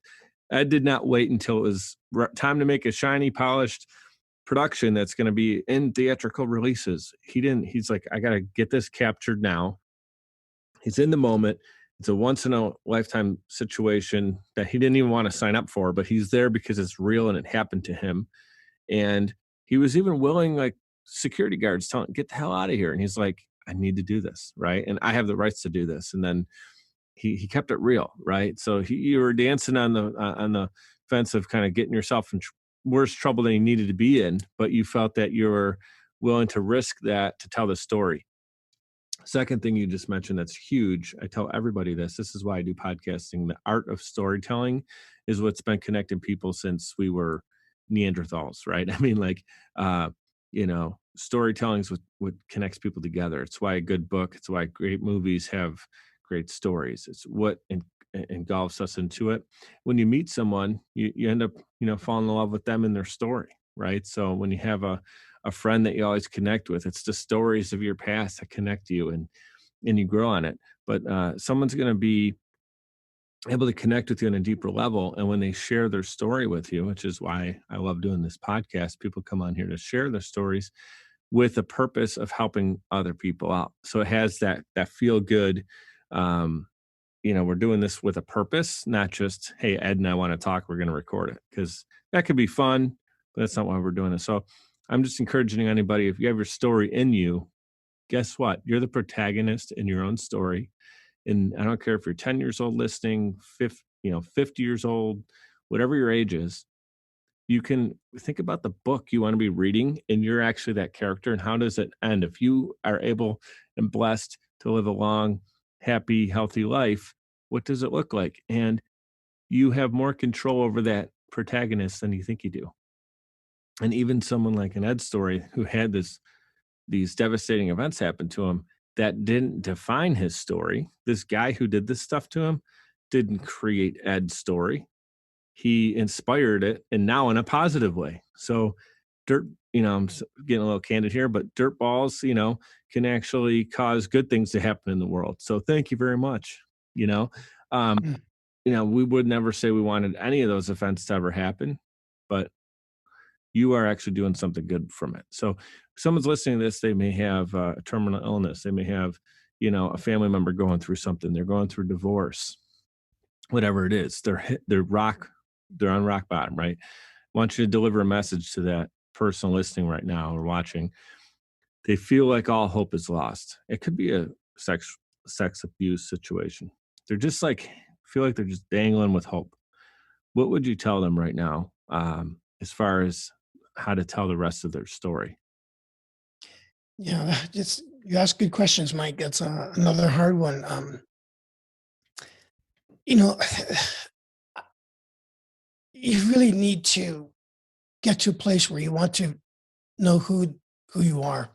I did not wait until it was time to make a shiny, polished production that's going to be in theatrical releases. He didn't. He's like, I got to get this captured now. He's in the moment. It's a once in a lifetime situation that he didn't even want to sign up for, but he's there because it's real and it happened to him. And he was even willing, like security guards telling, get the hell out of here. And he's like, I need to do this. Right. And I have the rights to do this. And then he kept it real, right? So you were dancing on the fence of kind of getting yourself in worse trouble than you needed to be in, but you felt that you were willing to risk that to tell the story. Second thing you just mentioned that's huge. I tell everybody this. This is why I do podcasting. The art of storytelling is what's been connecting people since we were Neanderthals, right? I mean, like, storytelling is what connects people together. It's why a good book, it's why great movies have great stories. It's what engulfs us into it. When you meet someone, you end up, falling in love with them and their story, right? So when you have a friend that you always connect with, it's the stories of your past that connect you and you grow on it. But someone's going to be able to connect with you on a deeper level. And when they share their story with you, which is why I love doing this podcast, people come on here to share their stories with the purpose of helping other people out. So it has that feel good. We're doing this with a purpose, not just, hey, Ed and I want to talk, we're going to record it, because that could be fun, but that's not why we're doing this. So I'm just encouraging anybody, if you have your story in you, guess what? You're the protagonist in your own story. And I don't care if you're 10 years old listening, 50 years old, whatever your age is, you can think about the book you want to be reading and you're actually that character. And how does it end? If you are able and blessed to live a long, happy, healthy life, what does it look like? And you have more control over that protagonist than you think you do. And even someone like an Ed story who had these devastating events happen to him, that didn't define his story. This guy who did this stuff to him didn't create Ed's story. He inspired it, and now in a positive way. So dirt, I'm getting a little candid here, but dirt balls, can actually cause good things to happen in the world. So thank you very much. You know, um, Mm. we would never say we wanted any of those events to ever happen, but you are actually doing something good from it. So if someone's listening to this, they may have a terminal illness. They may have, a family member going through something. They're going through divorce, whatever it is. They're on rock bottom, right? I want you to deliver a message to that person listening right now or watching. They feel like all hope is lost. It could be a sex abuse situation. They're just like feel like they're just dangling with hope. What would you tell them right now, as far as how to tell the rest of their story? Yeah, it's you ask good questions, Mike. That's another hard one. You know, you really need to get to a place where you want to know who you are,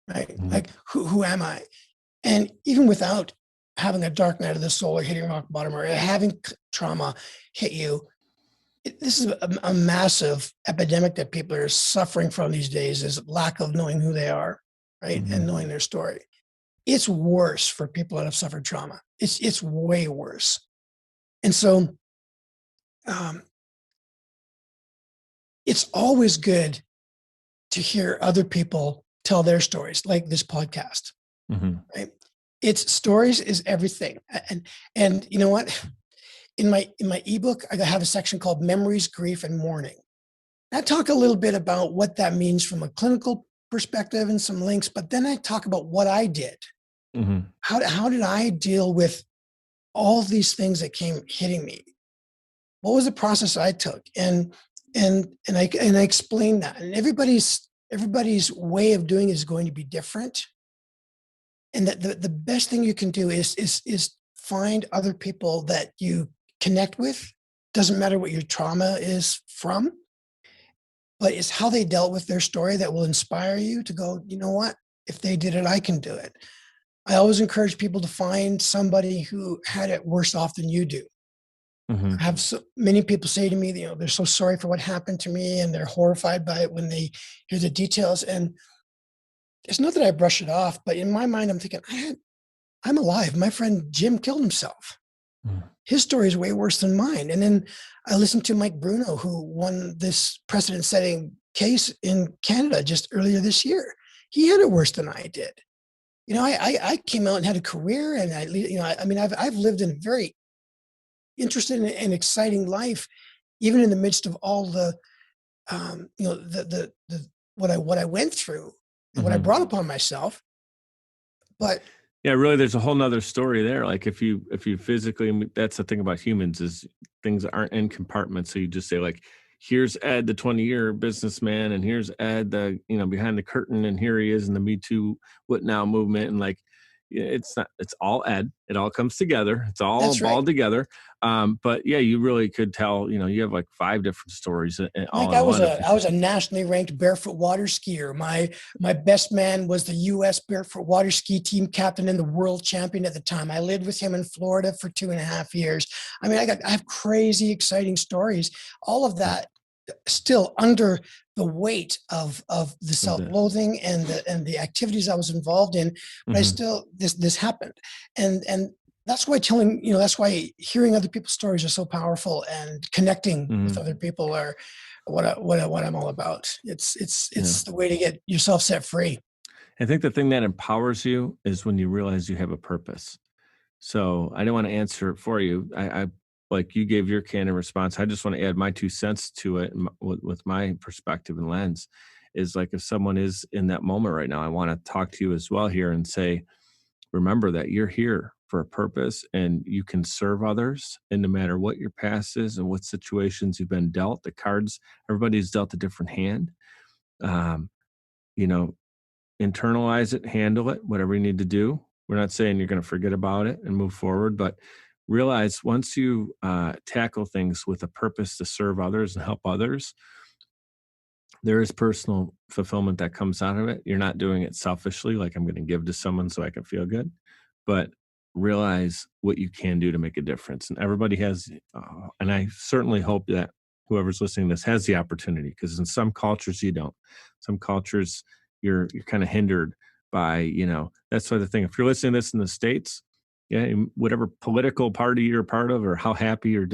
right? Mhm. Like who am I? And even without having a dark night of the soul or hitting rock bottom or having trauma hit you, this is a massive epidemic that people are suffering from these days is lack of knowing who they are, right? And Mhm. knowing their story. It's worse for people that have suffered trauma. It's way worse. And so um, it's always good to hear other people tell their stories, like this podcast, Mhm. right? It's stories is everything. And you know what? In my ebook, I have a section called Memories, Grief, and Mourning. I talk a little bit about what that means from a clinical perspective and some links, but then I talk about what I did. Mhm. How did I deal with all of these things that came hitting me? What was the process I took? And I explained that. And everybody's way of doing it is going to be different. And that the best thing you can do is find other people that you connect with. Doesn't matter what your trauma is from, but it's how they dealt with their story that will inspire you to go, you know what? If they did it, I can do it. I always encourage people to find somebody who had it worse off than you do. Mhm. I have so many people say to me, they're so sorry for what happened to me and they're horrified by it when they hear the details. And it's not that I brush it off, but in my mind, I'm thinking, I'm alive. My friend Jim killed himself. Mhm. His story is way worse than mine. And then I listened to Mike Bruno, who won this precedent setting case in Canada just earlier this year. He had it worse than I did. I came out and had a career, and I've lived in a very interesting and exciting life, even in the midst of all the, the what I went through and what I Mhm. brought upon myself. But Yeah, really, there's a whole nother story there. Like if you physically, I mean, that's the thing about humans is things aren't in compartments. So you just say like, here's Ed, the 20-year businessman, and here's Ed, the behind the curtain, and here he is in the Me Too What Now movement, and like, it's not, it's all Ed. It all comes together. It's all that's right. balled together. But yeah, you really could tell. You have like five different stories all Mike, in I was one. If a you I was a nationally ranked barefoot water skier. My best man was the U.S. barefoot water ski team captain and the world champion at the time. I lived with him in Florida for 2.5 years. I mean, I have crazy, exciting stories. All of that still under the weight of the of the, self-loathing and the activities I was involved in. But I Mhm. still this happened, and that's why that's why hearing other people's stories are so powerful, and connecting with Mhm. other people are what I'm all about. Yeah. It's the way to get yourself set free. I think the thing that empowers you is when you realize you have a purpose. So I didn't want to answer it for you. I like you gave your candid response. I just want to add my 2 cents to it with my perspective and lens. Is like if someone is in that moment right now, I want to talk to you as well here and say, remember that you're here for a purpose and you can serve others. And no matter what your past is and what situations you've been dealt, the cards, everybody's dealt a different hand. Um, you know, internalize it, handle it, whatever you need to do. We're not saying you're going to forget about it and move forward, but realize once you tackle things with a purpose to serve others and help others, there is personal fulfillment that comes out of it. You're not doing it selfishly, like I'm going to give to someone so I can feel good, but realize what you can do to make a difference. And everybody has, and I certainly hope that whoever's listening to this has the opportunity because in some cultures you don't. Some cultures you're kind of hindered by, that's why the thing. If you're listening to this in the States, yeah, whatever political party you're a part of, or how happy or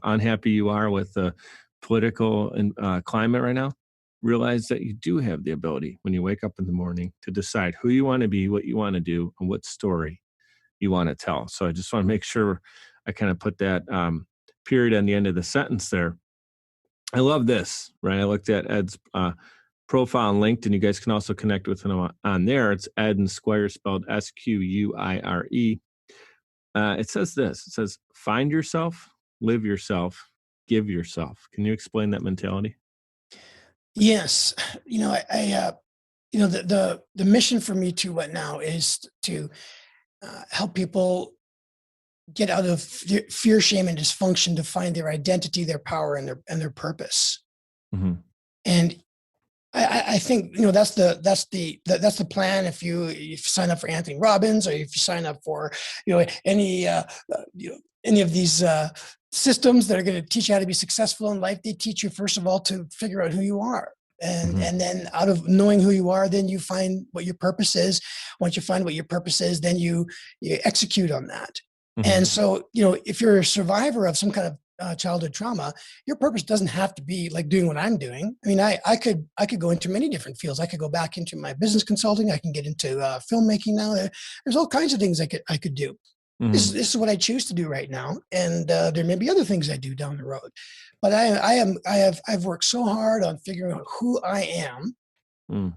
unhappy you are with the political and climate right now, realize that you do have the ability when you wake up in the morning to decide who you want to be, what you want to do, and what story you want to tell. So I just want to make sure I kind of put that period on the end of the sentence there. I love this, right? I looked at Ed's profile on LinkedIn. You guys can also connect with him on there. It's Ed and Squire, spelled Squire. It says this. It says, find yourself, live yourself, give yourself. Can you explain that mentality? Yes. The mission for me too right now is to help people get out of fear, shame, and dysfunction to find their identity, their power, and their purpose. Mm-hmm. And I think that's the plan. If you sign up for Anthony Robbins, or if you sign up for any of these systems that are going to teach you how to be successful in life, they teach you first of all to figure out who you are. And then out of knowing who you are, then you find what your purpose is. Once you find what your purpose is, then you execute on that. And so, if you're a survivor of some kind of childhood trauma, your purpose doesn't have to be like doing what I'm doing. I mean, I could go into many different fields. I could go back into my business consulting. I can get into filmmaking now. There's all kinds of things I could do. This is what I choose to do right now, and there may be other things I do down the road. But I've worked so hard on figuring out who I am.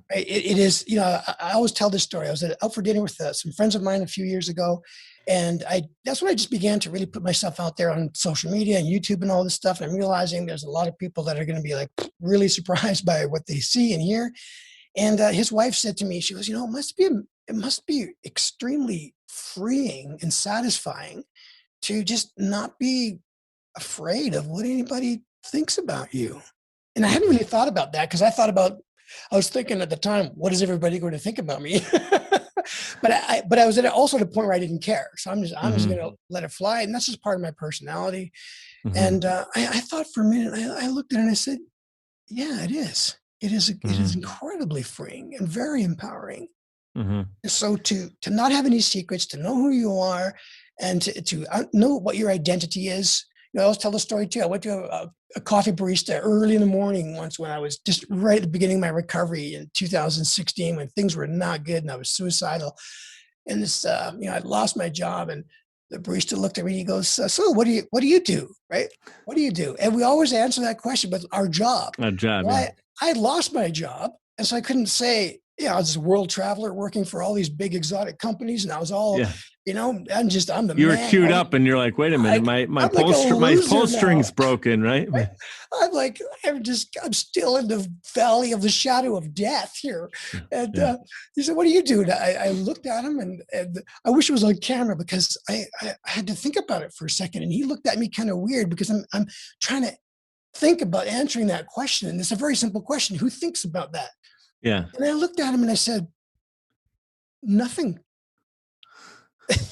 It is, I always tell this story. I was out for dinner with some friends of mine a few years ago, and that's when I just began to really put myself out there on social media and YouTube and all this stuff. And I'm realizing there's a lot of people that are going to be like really surprised by what they see and hear. And his wife said to me, she goes, it must be extremely freeing and satisfying to just not be afraid of what anybody thinks about you. And I hadn't really thought about that, because I was thinking at the time, what is everybody going to think about me? but I was also at a point where I didn't care. So I'm just going to let it fly. And that's just part of my personality. And I thought for a minute, I looked at it and I said, yeah, it is. It is incredibly freeing and very empowering. So to not have any secrets, to know who you are, and to know what your identity is. I always tell the story too. I went to a coffee barista early in the morning once when I was just right at the beginning of my recovery in 2016, when things were not good and I was suicidal. And this, I'd lost my job, and the barista looked at me and he goes, "So what do you do? Right? What do you do?" And we always answer that question with our job. Our job. Well, I had lost my job, and so I couldn't say, I was a world traveler working for all these big exotic companies, and I was all, I'm the You were man. queued up, and you're like, wait a minute, my pull string's broken, right? I'm still in the valley of the shadow of death here. And he said, "What do you do?" And I looked at him, and I wish it was on camera, because I had to think about it for a second. And he looked at me kind of weird, because I'm trying to think about answering that question. And it's a very simple question. Who thinks about that? Yeah. And I looked at him and I said, "Nothing."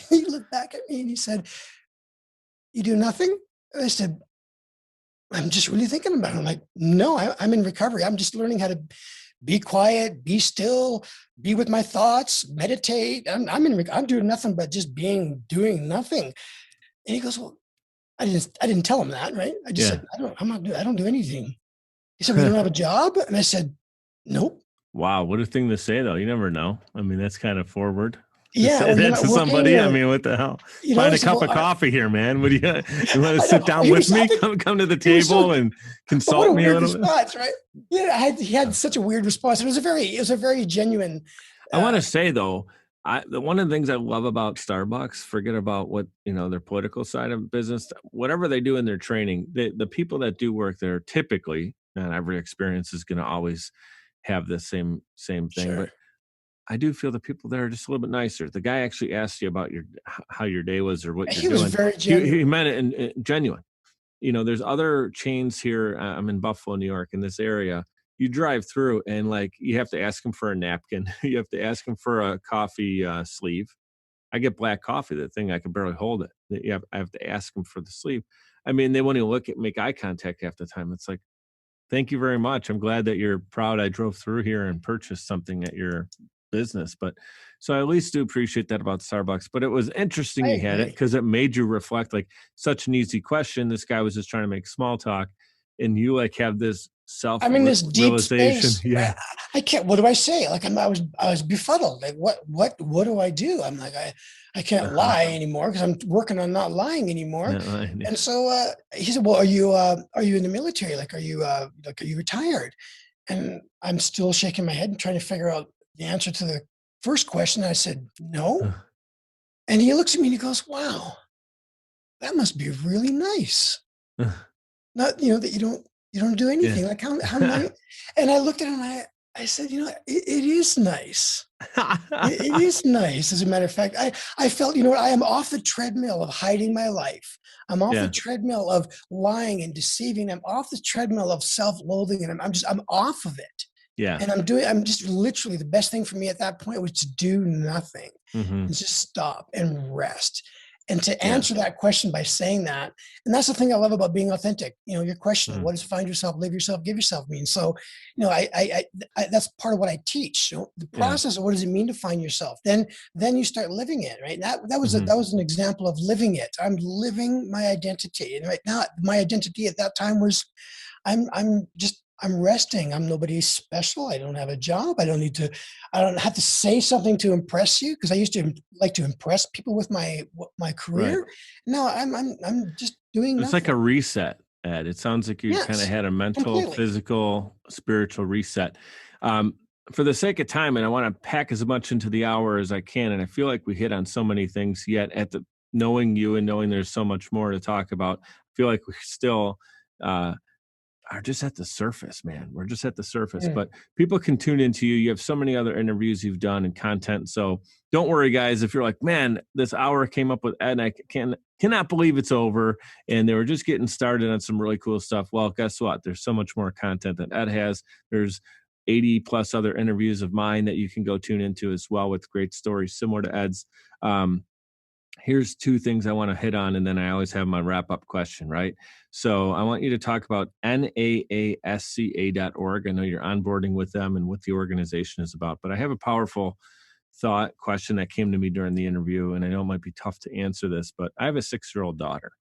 He looked back at me and he said, "You do nothing?" And I said, "I'm just really thinking about it." I'm like, "No, I'm in recovery. I'm just learning how to be quiet, be still, be with my thoughts, meditate. I'm doing nothing but just doing nothing." And he goes, "Well, I didn't tell him that, right? I just said, I don't do anything." He said, "Well, you don't have a job?" And I said, "Nope." Wow, what a thing to say, though. You never know. I mean, that's kind of forward. Yeah, well, that's to somebody. I mean, what the hell? Find a cup of coffee here, man. What do you want to sit down with me? Come to the table and consult me a little response, right? Yeah, he had such a weird response. It was a very genuine. I want to say though, one of the things I love about Starbucks, forget about what their political side of business, whatever they do in their training, the people that do work there typically, and every experience is going to always have the same thing, Sure. But I do feel the people there are just a little bit nicer. The guy actually asked you about how your day was or what you're doing. He was very genuine. He meant it in genuine. There's other chains here. I'm in Buffalo, New York, in this area. You drive through and like you have to ask them for a napkin. You have to ask them for a coffee sleeve. I get black coffee. The thing I can barely hold it. I have to ask them for the sleeve. I mean, they won't even make eye contact half the time. It's like, thank you very much. I'm glad that you're proud I drove through here and purchased something at your business. But so I at least do appreciate that about Starbucks. But it was interesting you had it, because it made you reflect, like, such an easy question. This guy was just trying to make small talk, and you like have this this deep realization. Space. Yeah. I can't, what do I say? Like I was befuddled. Like what do I do? I'm like, I can't lie anymore, because I'm working on not lying anymore. And so he said, "Well, are you in the military? Like, are you retired?" And I'm still shaking my head and trying to figure out the answer to the first question. I said, "No." And he looks at me and he goes, wow, that must be really nice. Not, that you don't do Yeah. anything. Like how nice. And I looked at him and I said, it is nice. It is nice. As a matter of fact, I felt, I am off the treadmill of hiding my life. I'm off the Yeah. treadmill of lying and deceiving. I'm off the treadmill of self-loathing, and I'm off of it. Yeah. And I'm just literally, the best thing for me at that point was to do nothing Mm-hmm. and just stop and rest. And to Yeah. answer that question by saying that, and that's the thing I love about being authentic. Your question, Mm-hmm. what does find yourself, live yourself, give yourself mean? So, I that's part of what I teach. The Yeah. process of what does it mean to find yourself? Then you start living it, right? That Mm-hmm. that was an example of living it. I'm living my identity, and right now, my identity at that time was, I'm resting. I'm nobody special. I don't have a job. I don't have to say something to impress you, because I used to like to impress people with my Right. career. No, I'm just doing It's like nothing. a reset, Ed. It sounds like you kind of Yes, had a mental, completely. physical, spiritual reset. Um, for the sake of time, and I want to pack as much into the hour as I can, and I feel like we hit on so many things yet at the knowing you and knowing there's so much more to talk about. I feel like we still are just at the surface, man. We're just at the surface, Mm. but people can tune into you. You have so many other interviews you've done and content. So don't worry, guys. If you're like, man, this hour came up with Ed and I cannot believe it's over, and they were just getting started on some really cool stuff. Well, guess what? There's so much more content that Ed has. There's 80 plus other interviews of mine that you can go tune into as well, with great stories similar to Ed's. Here's two things I want to hit on, and then I always have my wrap up question, right? So I want you to talk about naasca.org. I know you're onboarding with them and what the organization is about, but I have a powerful thought question that came to me during the interview, and I know it might be tough to answer this, but I have a 6-year-old daughter,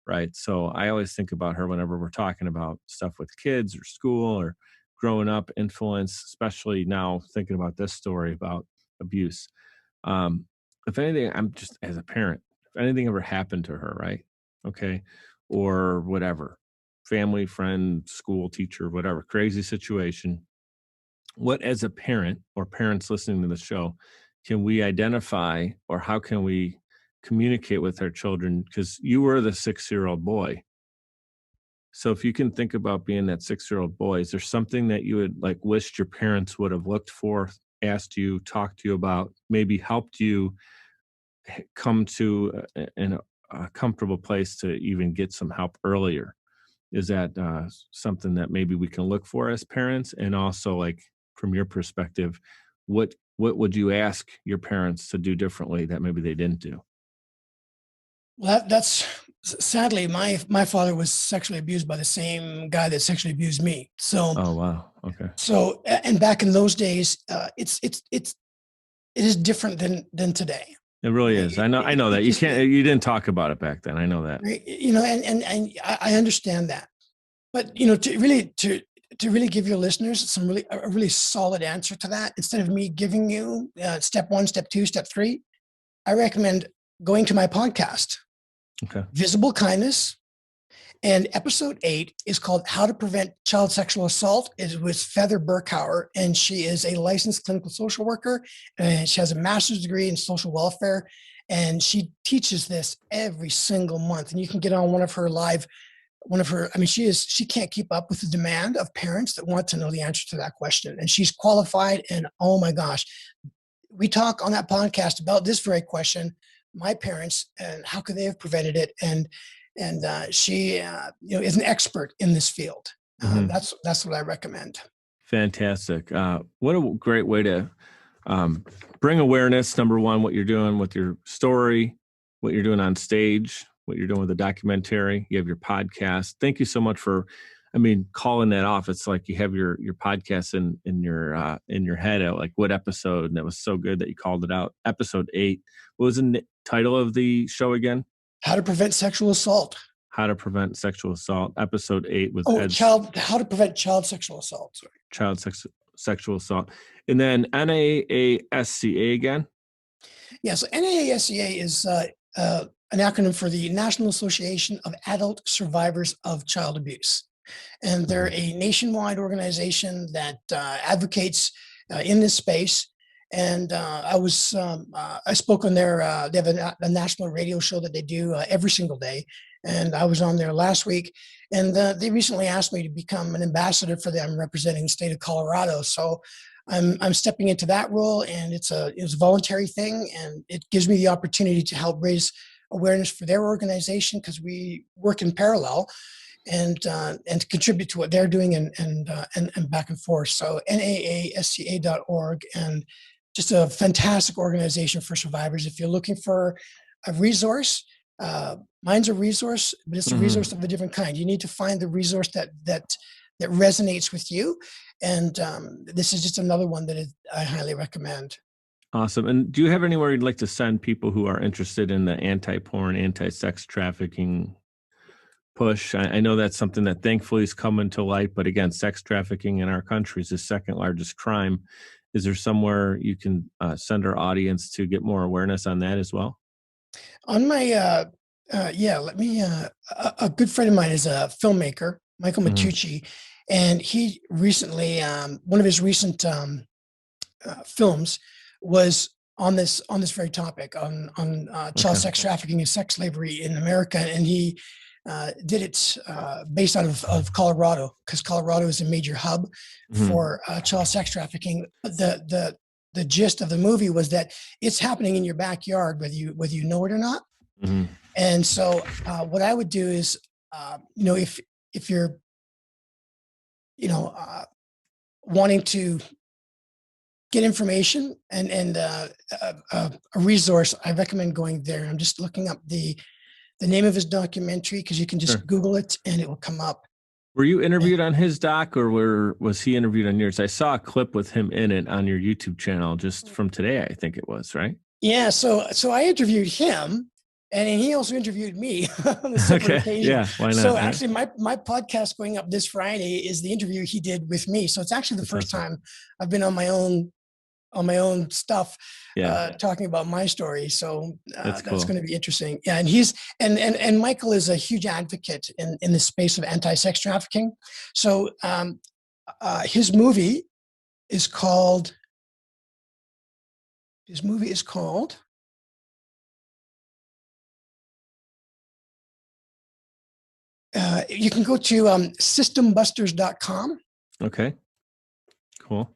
right? So I always think about her whenever we're talking about stuff with kids or school or growing up, influence, especially now thinking about this story about abuse. Um, if anything, I'm just as a parent, if anything ever happened to her, right? Okay. Or whatever, family, friend, school, teacher, whatever, crazy situation. What, as a parent or parents listening to the show, can we identify, or how can we communicate with our children? Because you were the 6-year-old boy. So if you can think about being that 6-year-old boy, is there something that you would like wished your parents would have looked for, asked you, talked to you about, maybe helped you come to a comfortable place to even get some help earlier? Is that something that maybe we can look for as parents? And also, like, from your perspective, what would you ask your parents to do differently that maybe they didn't do? Well, that's sadly, my father was sexually abused by the same guy that sexually abused me. So Oh, wow. Okay. and back in those days, it is different than today. It really Right? is. I know that you didn't talk about it back then. I know that. Right? And I understand that. But to really give your listeners a really solid answer to that, instead of me giving you step one, step two, step three, I recommend going to my podcast, Okay. Visible Kindness. And episode 8 is called How to Prevent Child Sexual Assault. It is with Feather Burkhauer, and she is a licensed clinical social worker, and she has a master's degree in social welfare. And she teaches this every single month. And you can get on she can't keep up with the demand of parents that want to know the answer to that question. And she's qualified. And oh my gosh, we talk on that podcast about this very question, my parents, and how could they have prevented it. And she is an expert in this field. Hmm. That's what I recommend. Fantastic. What a great way to bring awareness. Number one, what you're doing with your story, what you're doing on stage, what you're doing with the documentary. You have your podcast. Thank you so much for, calling that off. It's like you have your podcast in your head at like what episode, and that was so good that you called it out. Episode 8. What was the title of the show again? How to prevent sexual assault. How to prevent sexual assault. Episode 8 with How to prevent child sexual assault. Sorry. Sexual assault. And then NAASCA again. Yeah, so NAASCA is an acronym for the National Association of Adult Survivors of Child Abuse. And they're a nationwide organization that advocates in this space. And I spoke on their, they have a national radio show that they do every single day. And I was on there last week, and they recently asked me to become an ambassador for them representing the state of Colorado. So I'm stepping into that role, and it's a voluntary thing, and it gives me the opportunity to help raise awareness for their organization, because we work in parallel, and to contribute to what they're doing, and back and forth. So naasca.org, and just a fantastic organization for survivors. If you're looking for a resource, mine's a resource, but it's a resource of a different kind. You need to find the resource that resonates with you, and this is just another one that I highly recommend. Awesome. And do you have anywhere you'd like to send people who are interested in the anti-porn, anti-sex trafficking push? I know that's something that thankfully is coming to light, but again, sex trafficking in our country is the second largest crime. Is there somewhere you can send our audience to get more awareness on that as well? On my, let me, a good friend of mine is a filmmaker, Michael Matucci, and he recently, one of his recent films was on this very topic, on child sex trafficking and sex slavery in America. And he did it based out of Colorado, because Colorado is a major hub for child sex trafficking. The gist of the movie was that it's happening in your backyard, whether you know it or not. And so what I would do is, if you're, wanting to get information and a resource, I recommend going there. I'm just looking up the name of his documentary, because you can just Google it and it will come up. Were you interviewed on his doc, or was he interviewed on yours? I saw a clip with him in it on your YouTube channel just from today, I think it was, right? Yeah, so I interviewed him, and he also interviewed me on a separate occasion. Yeah, why not? So actually, my podcast going up this Friday is the interview he did with me. So it's actually the first time I've been on my own stuff, talking about my story. So that's cool. Going to be interesting. Yeah, and he's and Michael is a huge advocate in the space of anti-sex trafficking. So his movie is called. You can go to systembusters.com. Okay, cool.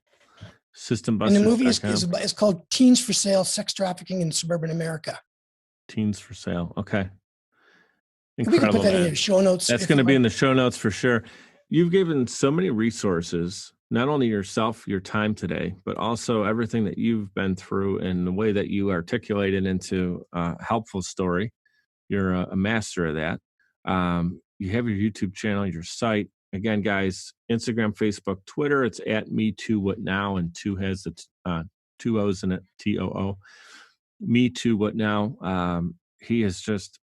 Systembusters. And the movie is called Teens for Sale: Sex Trafficking in Suburban America. Teens for Sale. Okay. Incredible, we can put that in the show notes. That's going to be in the show notes for sure. You've given so many resources, not only yourself, your time today, but also everything that you've been through and the way that you articulate it into a helpful story. You're a master of that. You have your YouTube channel, your site. Again, guys, Instagram, Facebook, Twitter, it's at Me Too What Now, and two has the two O's in it, TOO. Me Too What Now. He is just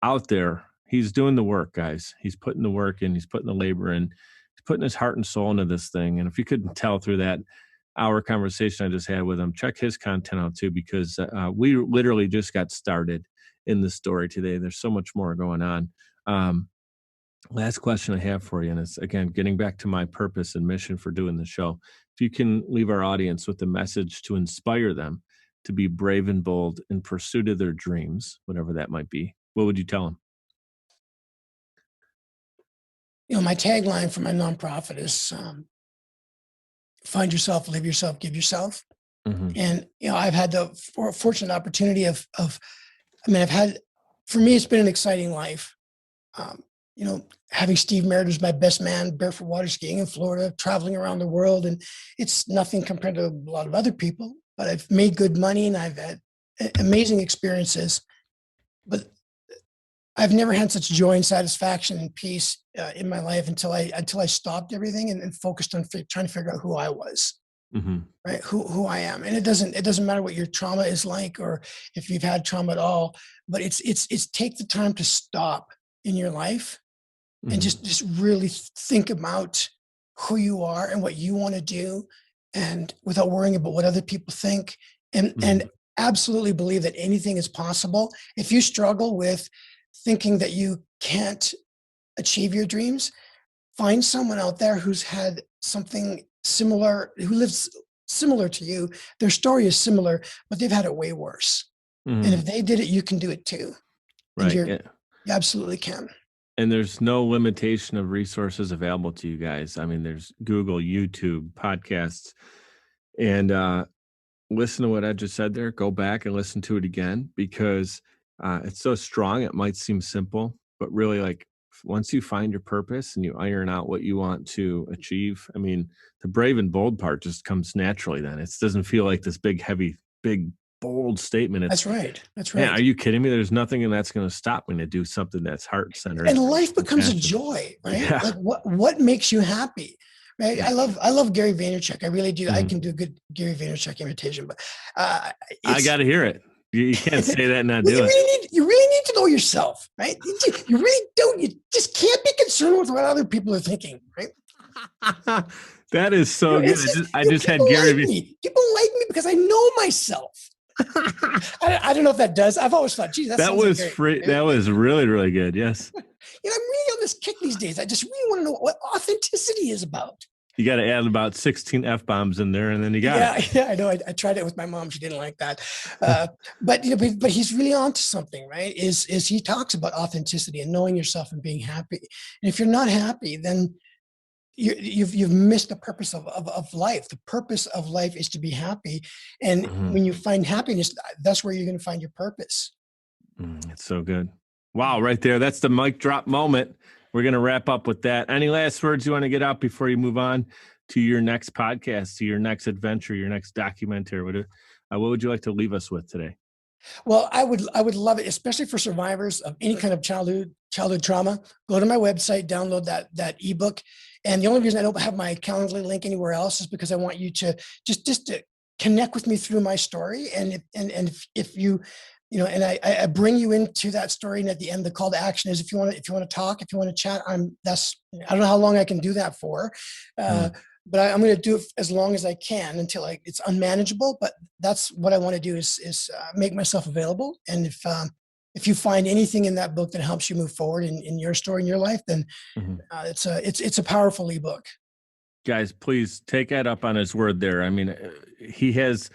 out there. He's doing the work, guys. He's putting the work in. He's putting the labor in. He's putting his heart and soul into this thing. And if you couldn't tell through that hour conversation I just had with him, check his content out too, because we literally just got started in the story today. There's so much more going on. Last question I have for you, and it's, again, getting back to my purpose and mission for doing the show. If you can leave our audience with a message to inspire them to be brave and bold in pursuit of their dreams, whatever that might be, what would you tell them? My tagline for my nonprofit is find yourself, live yourself, give yourself. And, I've had the fortunate opportunity I've had, for me, it's been an exciting life. Having Steve Merritt as my best man, barefoot water skiing in Florida, traveling around the world. And it's nothing compared to a lot of other people, but I've made good money and I've had amazing experiences. But I've never had such joy and satisfaction and peace in my life until I stopped everything and focused on trying to figure out who I was, right? Who I am. And it doesn't matter what your trauma is like, or if you've had trauma at all, but it's take the time to stop in your life and just really think about who you are and what you want to do, and without worrying about what other people think, and absolutely believe that anything is possible. If you struggle with thinking that you can't achieve your dreams, find someone out there who's had something similar, who lives similar to you. Their story is similar, but they've had it way worse. And if they did it, you can do it too. And Right. you absolutely can. And there's no limitation of resources available to you guys. I mean, there's Google, YouTube, podcasts, and listen to what I just said there. Go back and listen to it again, because it's so strong. It might seem simple, but really, like, once you find your purpose and you iron out what you want to achieve, I mean, the brave and bold part just comes naturally then. It doesn't feel like this big, heavy, big, bold statement. That's right. That's right. Man, are you kidding me? There's nothing that's going to stop me to do something that's heart-centered. And life becomes a joy, right? Yeah. Like what makes you happy? Right. I love Gary Vaynerchuk. I really do. I can do a good Gary Vaynerchuk imitation, but I got to hear it. You can't say that and not do it. You really need to know yourself, right? You really don't. You just can't be concerned with what other people are thinking, right? That is so good. I just had Gary. People like me because I know myself. I don't know if that does. I've always thought, geez, that was like free. Right? That was really, really good. Yes. I'm really on this kick these days. I just really want to know what authenticity is about. You got to add about 16 F-bombs in there, and then you got it. Yeah, I know. I tried it with my mom. She didn't like that. But he's really onto something, right? Is he talks about authenticity and knowing yourself and being happy. And if you're not happy, then you've missed the purpose of life. The purpose of life is to be happy. And when you find happiness, that's where you're going to find your purpose. It's so good. Wow, right there. That's the mic drop moment. We're going to wrap up with that. Any last words you want to get out before you move on to your next podcast, to your next adventure, your next documentary? What would you like to leave us with today? Well, I would love it, especially for survivors of any kind of childhood trauma. Go to my website, download that ebook. And the only reason I don't have my Calendly link anywhere else is because I want you to just to connect with me through my story. And if you and I bring you into that story. And at the end, the call to action is if you want to talk, if you want to chat, I don't know how long I can do that for. But I'm going to do it as long as I can until it's unmanageable. But that's what I want to do is make myself available. And if you find anything in that book that helps you move forward in your story, in your life, then it's a powerful ebook. Guys, please take that up on his word there. I mean, he has,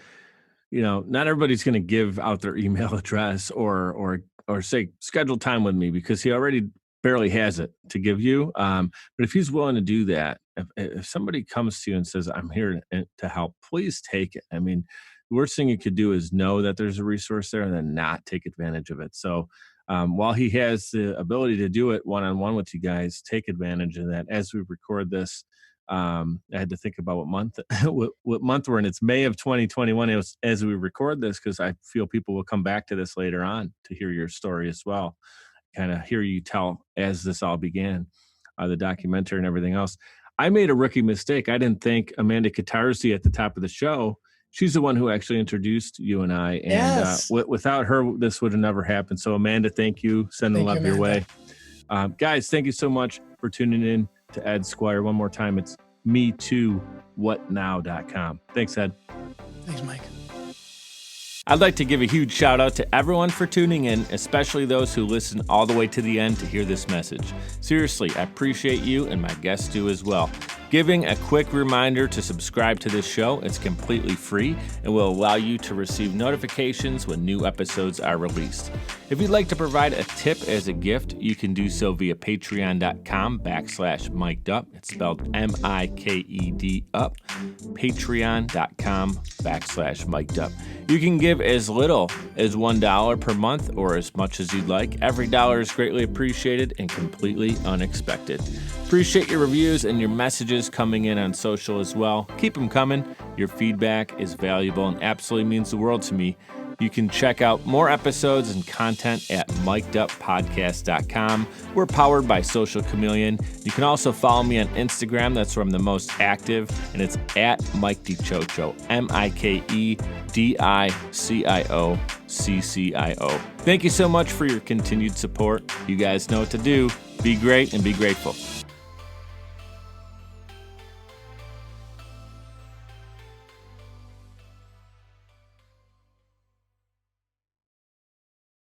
not everybody's going to give out their email address or say, schedule time with me, because he already barely has it to give you. But if he's willing to do that, if somebody comes to you and says, I'm here to help, please take it. I mean, the worst thing you could do is know that there's a resource there and then not take advantage of it. So while he has the ability to do it one-on-one with you guys, take advantage of that. As we record this, I had to think about what month we're in. It's May of 2021 as we record this, because I feel people will come back to this later on to hear your story as well, kind of hear you tell as this all began, the documentary and everything else. I made a rookie mistake. I didn't thank Amanda Katarzi at the top of the show. She's the one who actually introduced you and I. And yes. Without her, this would have never happened. So Amanda, thank you. Send the love your way. Guys, thank you so much for tuning in to Ed Squire. One more time, it's metowhatnow.com. Thanks, Ed. Thanks, Mike. I'd like to give a huge shout out to everyone for tuning in, especially those who listen all the way to the end to hear this message. Seriously, I appreciate you, and my guests do as well. Giving a quick reminder to subscribe to this show. It's completely free and will allow you to receive notifications when new episodes are released. If you'd like to provide a tip as a gift, you can do so via patreon.com/micedup. It's spelled MIKED up. Patreon.com/micedup. You can give as little as $1 per month or as much as you'd like. Every dollar is greatly appreciated and completely unexpected. Appreciate your reviews and your messages coming in on social as well. Keep them coming. Your feedback is valuable and absolutely means the world to me. You can check out more episodes and content at mikeduppodcast.com. We're powered by Social Chameleon. You can also follow me on Instagram. That's where I'm the most active, and it's at Mike DiCioccio, MIKEDICIOCCIO. Thank you so much for your continued support. You guys know what to do. Be great and be grateful.